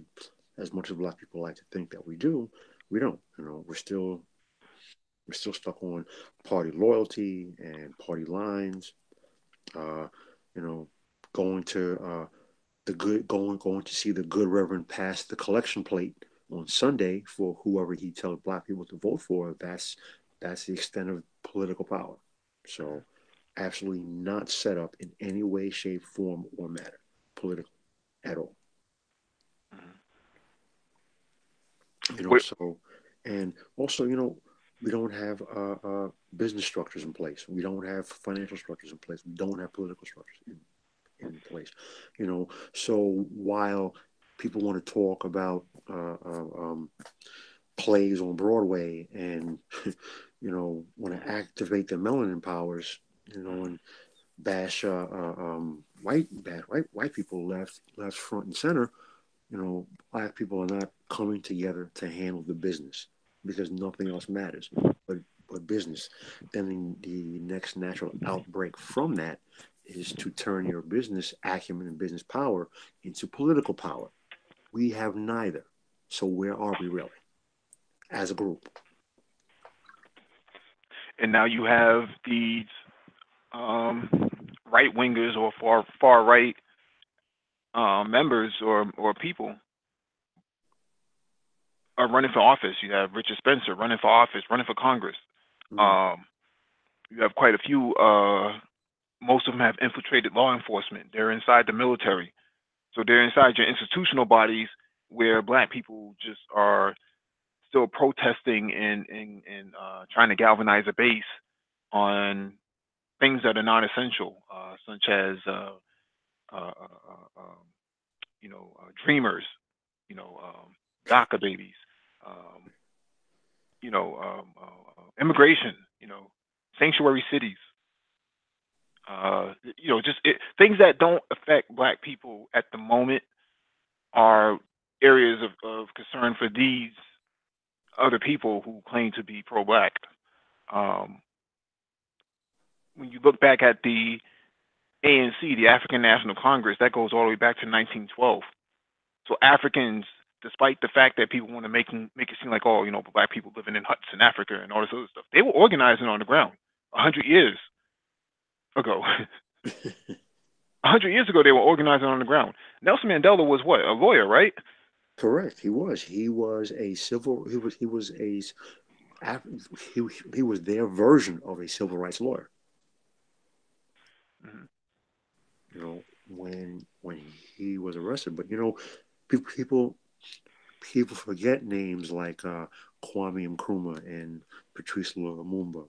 as black people like to think that we do, we don't. You know, we're still stuck on party loyalty and party lines. Uh, you know, going to going to see the good Reverend pass the collection plate on Sunday for whoever he tells black people to vote for. That's the extent of political power. So, absolutely not set up in any way, shape, form, or matter politically at all. Mhm. You know, Where, so and also, you know, we don't have business structures in place. We don't have financial structures in place. We don't have political structures in place. You know, so while people want to talk about plays on Broadway and want to activate their melanin powers, and bash white people left front and center. Black people are not coming together to handle the business because nothing else matters but business. Then the next natural outbreak from that is to turn your business acumen and business power into political power. We have neither. So where are we really as a group? and now you have these um, right wingers or far right members or people are running for office. You have Richard Spencer running for office, running for Congress. Mm, Um, You have quite a few. Most of them have infiltrated law enforcement. They're inside the military, so they're inside your institutional bodies where black people just are still protesting and trying to galvanize a base on things that are non-essential, such as uh, uh, um, dreamers, DACA babies, um, immigration, sanctuary cities, things that don't affect black people at the moment are areas of concern for these other people who claim to be pro-black. Um, when you look back at the ANC, the African National Congress, that goes all the way back to 1912. So Africans, despite the fact that people want to make it seem like, oh, black people living in huts in Africa and all this other stuff, they were organizing on the ground 100 years ago. 100 years ago, they were organizing on the ground. Nelson Mandela was what? A lawyer, right? Correct. He was. He was a civil. He was a. He was their version of a civil rights lawyer. Mm-hmm. When he was arrested, but people forget names like Kwame Nkrumah and Patrice Lumumba.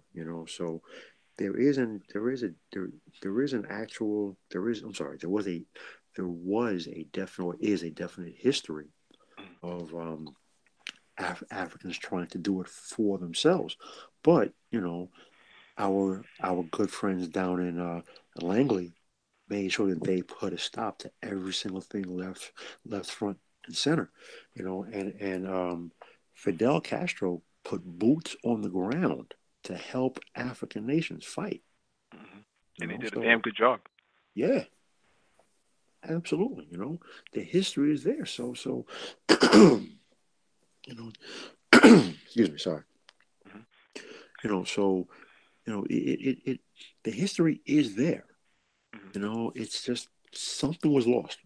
So there is an actual there is I'm sorry there was a definite history of Africans trying to do it for themselves, but our good friends down in Langley made sure that they put a stop to every single thing left, front, and center. And Fidel Castro put boots on the ground to help African nations fight. Mm-hmm. And they did a damn good job. Yeah, absolutely. The history is there. So excuse me, sorry. Mm-hmm. So it the history is there. Mm-hmm. It's just something was lost.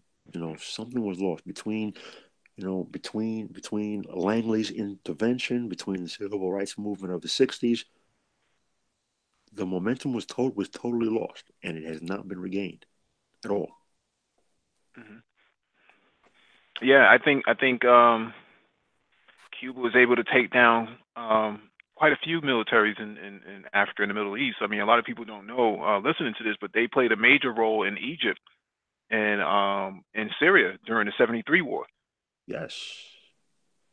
Something was lost between Langley's intervention, between the civil rights movement of the '60s. The momentum was totally lost, and it has not been regained at all. Mm-hmm. Yeah, I think Cuba was able to take down quite a few militaries in Africa and the Middle East. I mean, a lot of people don't know listening to this, but they played a major role in Egypt and in Syria during the '73 war. Yes,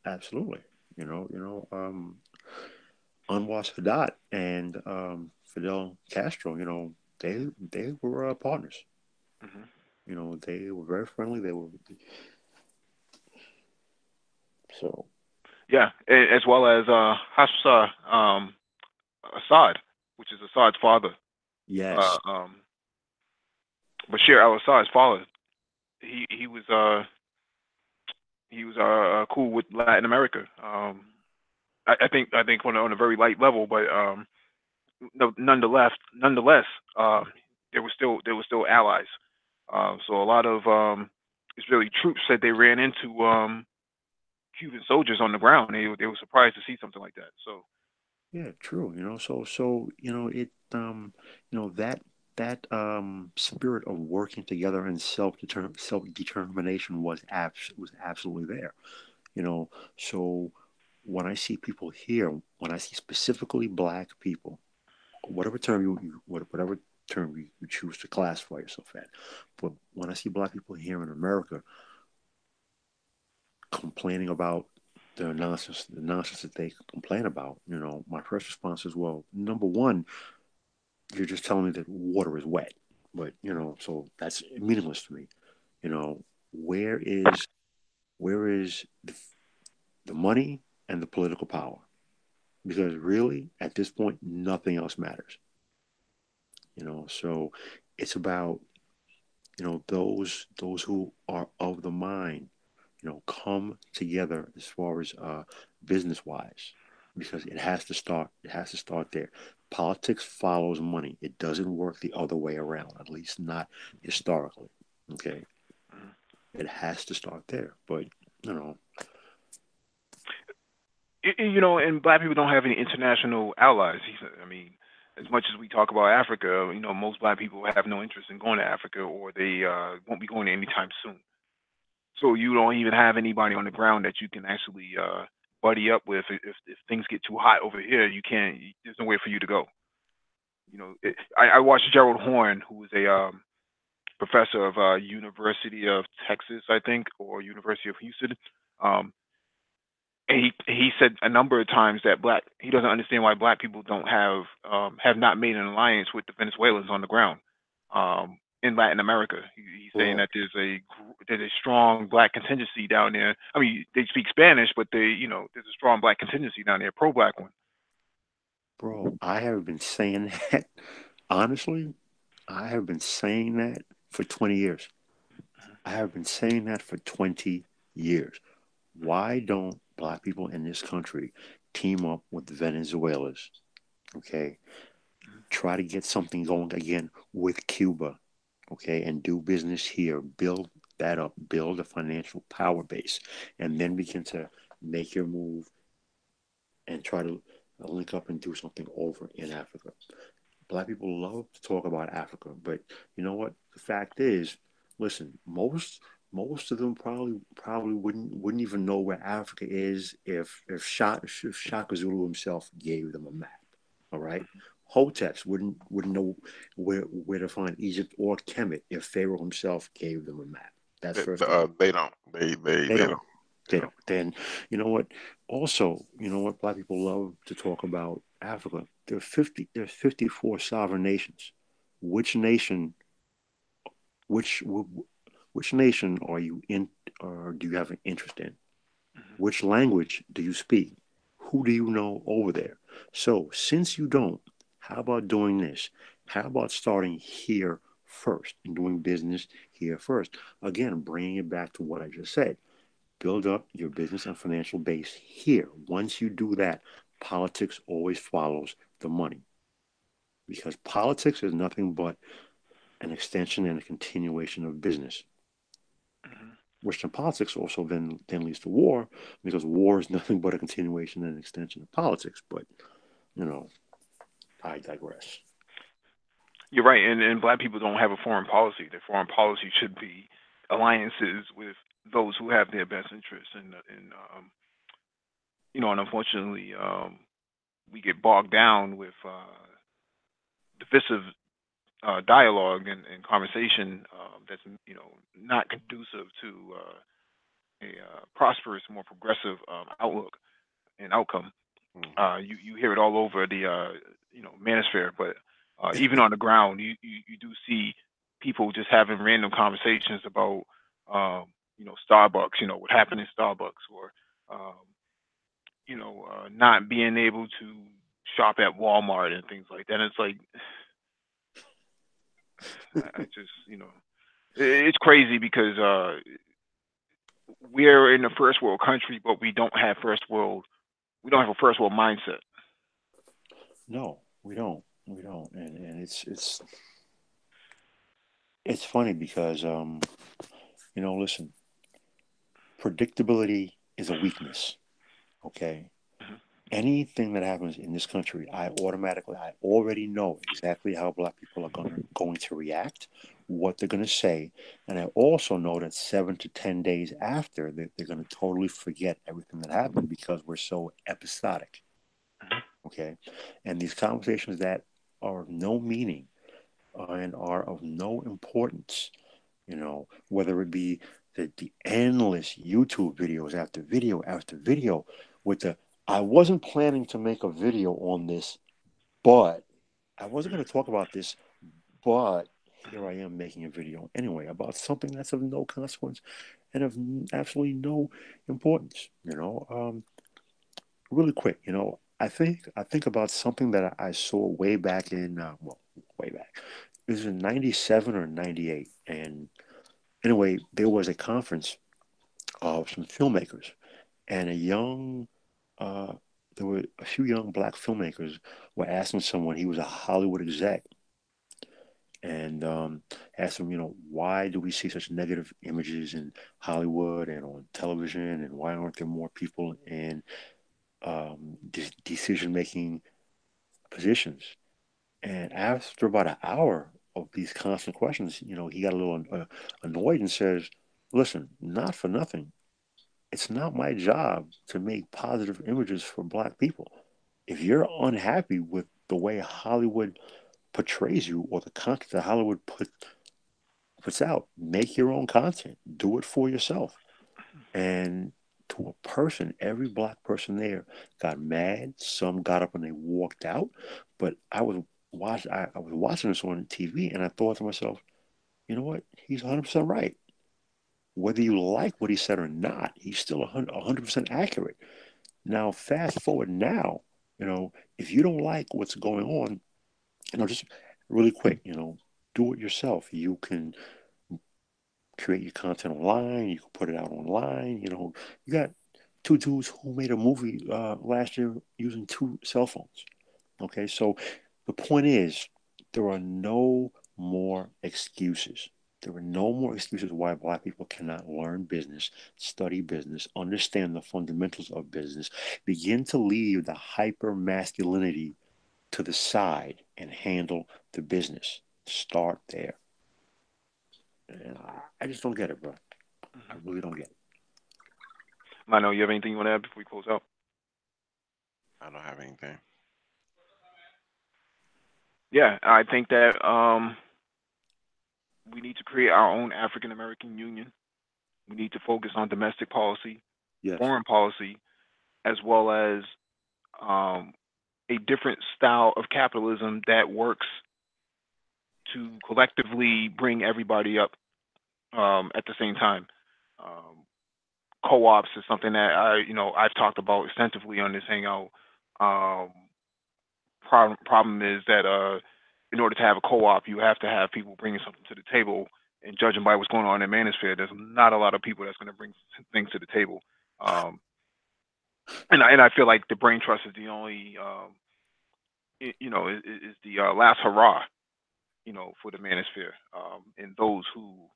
absolutely. Anwar Sadat and Fidel Castro. They were partners. Mm-hmm. They were very friendly. They were so. Yeah, as well as Hafsa Assad, which is Assad's father. Uh, Yes. um, Bashir al-Assad's father. He was cool with Latin America. I think on a very light level, but no, nonetheless, uh, there were still allies. So a lot of Israeli troops said they ran into Cuban soldiers on the ground. They were surprised to see something like that. So Yeah, true. It that spirit of working together and self determination was absolutely there. So when I see people here, when I see specifically black people, whatever term you choose to classify yourself at, but when I see black people here in America complaining about the nonsense that they complain about, my first response is, well, number one, you're just telling me that water is wet, but so that's meaningless to me. You know, where is the money and the political power? Because really, at this point, nothing else matters. So it's about those who are of the mind, come together as far as business wise, because it has to start there. Politics follows money. It doesn't work the other way around, at least not historically. Okay, it has to start there. But you know, and black people don't have any international allies. I mean, as much as we talk about Africa, most black people have no interest in going to Africa, or they won't be going there anytime soon. So you don't even have anybody on the ground that you can actually buddy up with. If things get too hot over here, you can't. There's nowhere for you to go. I watched Gerald Horn, who was a professor of University of Texas, I think, or University of Houston. Um, and he said a number of times that he doesn't understand why black people don't have not made an alliance with the Venezuelans on the ground in Latin America. He's saying that there's a strong black contingency down there. I mean, they speak Spanish, but there's a strong black contingency down there, pro-black one. Bro, I have been saying that. Honestly, I have been saying that for 20 years. I have been saying that for 20 years. Why don't black people in this country team up with the Venezuelans? Okay. Try to get something going again with Cuba. Okay. And do business here. Build that up. Build a financial power base. And then begin to make your move and try to link up and do something over in Africa. Black people love to talk about Africa, but you know what? The fact is, listen, most of them probably wouldn't even know where Africa is if Shaka Zulu himself gave them a map. All right, Hoteps wouldn't know where to find Egypt or Kemet if Pharaoh himself gave them a map. That's first. They don't. They don't. They don't. Then you know what? Also, you know what? Black people love to talk about Africa. There's 54 sovereign nations. Which nation? Which nation are you in, or do you have an interest in? Which language do you speak? Who do you know over there? So, since you don't, how about doing this? How about starting here first and doing business here first? Again, bringing it back to what I just said. Build up your business and financial base here. Once you do that, politics always follows the money. Because politics is nothing but an extension and a continuation of business. Western politics also then leads to war, because war is nothing but a continuation and extension of politics. But, I digress. You're right, and black people don't have a foreign policy. Their foreign policy should be alliances with those who have their best interests, and and unfortunately, we get bogged down with divisive dialogue and conversation that's not conducive to a prosperous, more progressive outlook and outcome. You hear it all over the manosphere, but even on the ground, you do see people just having random conversations about Starbucks, what happened in Starbucks, or not being able to shop at Walmart and things like that. And it's like, I just, it's crazy because we're in a first world country, but we don't have a first world mindset. No, we don't, and it's funny because listen, predictability is a weakness. Okay. Anything that happens in this country, I already know exactly how black people are going to react, what they're going to say. And I also know that 7 to 10 days after, they're going to totally forget everything that happened because we're so episodic. Okay. And these conversations that are of no meaning and are of no importance, whether it be the endless YouTube videos after video after video with I wasn't planning to make a video on this, but I wasn't going to talk about this, but here I am making a video anyway about something that's of no consequence and of absolutely no importance. Really quick, I think about something that I saw way back in way back. It was in '97 or '98, and anyway, there was a conference of some filmmakers, and there were a few young black filmmakers were asking someone, he was a Hollywood exec, and asked him, why do we see such negative images in Hollywood and on television, and why aren't there more people in decision-making positions? And after about an hour of these constant questions, he got a little annoyed and says, "Listen, not for nothing. It's not my job to make positive images for black people. If you're unhappy with the way Hollywood portrays you or the content that Hollywood puts out, make your own content. Do it for yourself." And to a person, every black person there got mad. Some got up and they walked out. But I was watching this on TV, and I thought to myself, you know what? He's 100% right. Whether you like what he said or not, he's still 100% accurate. Now, fast forward now, if you don't like what's going on, just really quick, do it yourself. You can create your content online. You can put it out online. You got two dudes who made a movie last year using two cell phones. Okay, so the point is, there are no more excuses. There are no more excuses why black people cannot learn business, study business, understand the fundamentals of business, begin to leave the hyper masculinity to the side and handle the business. Start there. And I just don't get it, bro. I really don't get it. Mano, you have anything you want to add before we close out? I don't have anything. Yeah, I think that we need to create our own African American Union. We need to focus on domestic policy, Yes. foreign policy, as well as a different style of capitalism that works to collectively bring everybody up at the same time. Co-ops is something that I've talked about extensively on this hangout. Um, problem is that in order to have a co-op, you have to have people bringing something to the table. And judging by what's going on in Manosphere, there's not a lot of people that's going to bring things to the table. And I feel like the Brain Trust is the only, is the last hurrah, for the Manosphere. And those who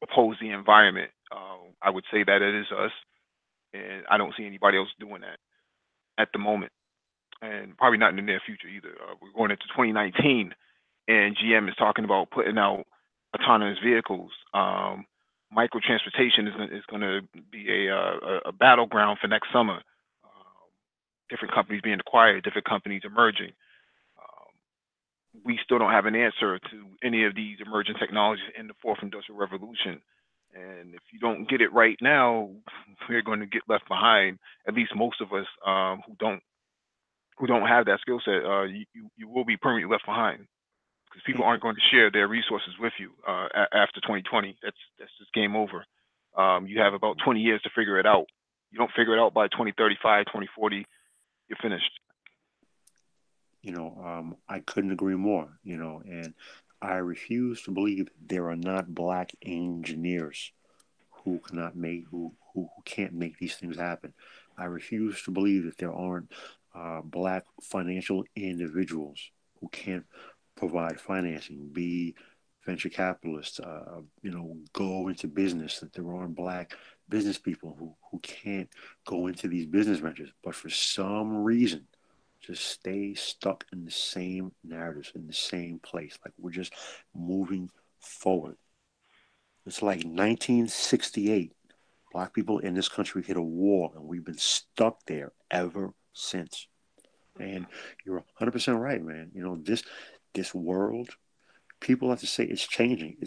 oppose the environment, I would say that it is us, and I don't see anybody else doing that at the moment, and probably not in the near future either. We're going into 2019, and GM is talking about putting out autonomous vehicles. Microtransportation is going to be a battleground for next summer. Different companies being acquired, different companies emerging. We still don't have an answer to any of these emerging technologies in the fourth industrial revolution. And if you don't get it right now, we're going to get left behind. At least most of us who don't have that skill set, you will be permanently left behind because people aren't going to share their resources with you after 2020. That's just game over. You have about 20 years to figure it out. You don't figure it out by 2035, 2040, you're finished. I couldn't agree more, and I refuse to believe there are not black engineers who cannot make who can't make these things happen. I refuse to believe that there aren't black financial individuals who can't provide financing, be venture capitalists, go into business, that there aren't black business people who can't go into these business ventures, but for some reason just stay stuck in the same narratives, in the same place. Like we're just moving forward. It's like 1968. Black people in this country hit a wall, and we've been stuck there ever since. And you're 100% right, man. This world, people have to say it's changing.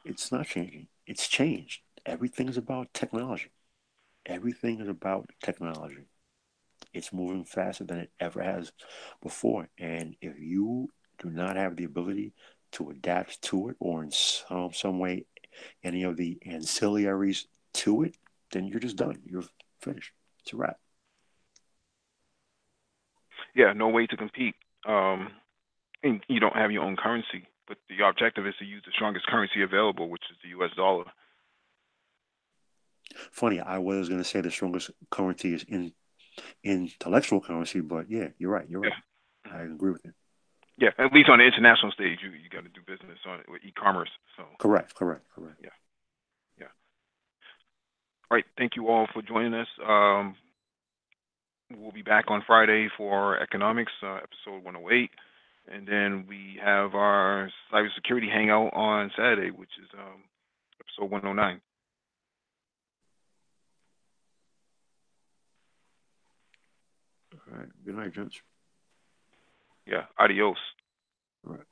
It's not changing. It's changed. Everything's about technology. Everything is about technology. It's moving faster than it ever has before. And if you do not have the ability to adapt to it, or in some way, any of the ancillaries to it, then you're just done. You're finished. It's a wrap. Yeah, no way to compete. And you don't have your own currency, but the objective is to use the strongest currency available, which is the U.S. dollar. Funny, I was going to say the strongest currency is in intellectual currency, but yeah, you're right. You're right. Yeah. I agree with you. Yeah, at least on the international stage, you got to do business on with e-commerce. So Correct. yeah. All right, thank you all for joining us. We'll be back on Friday for economics, episode 108, And then we have our cybersecurity hangout on Saturday, which is episode 109. All right. Good night, gents. Yeah, adios. All right.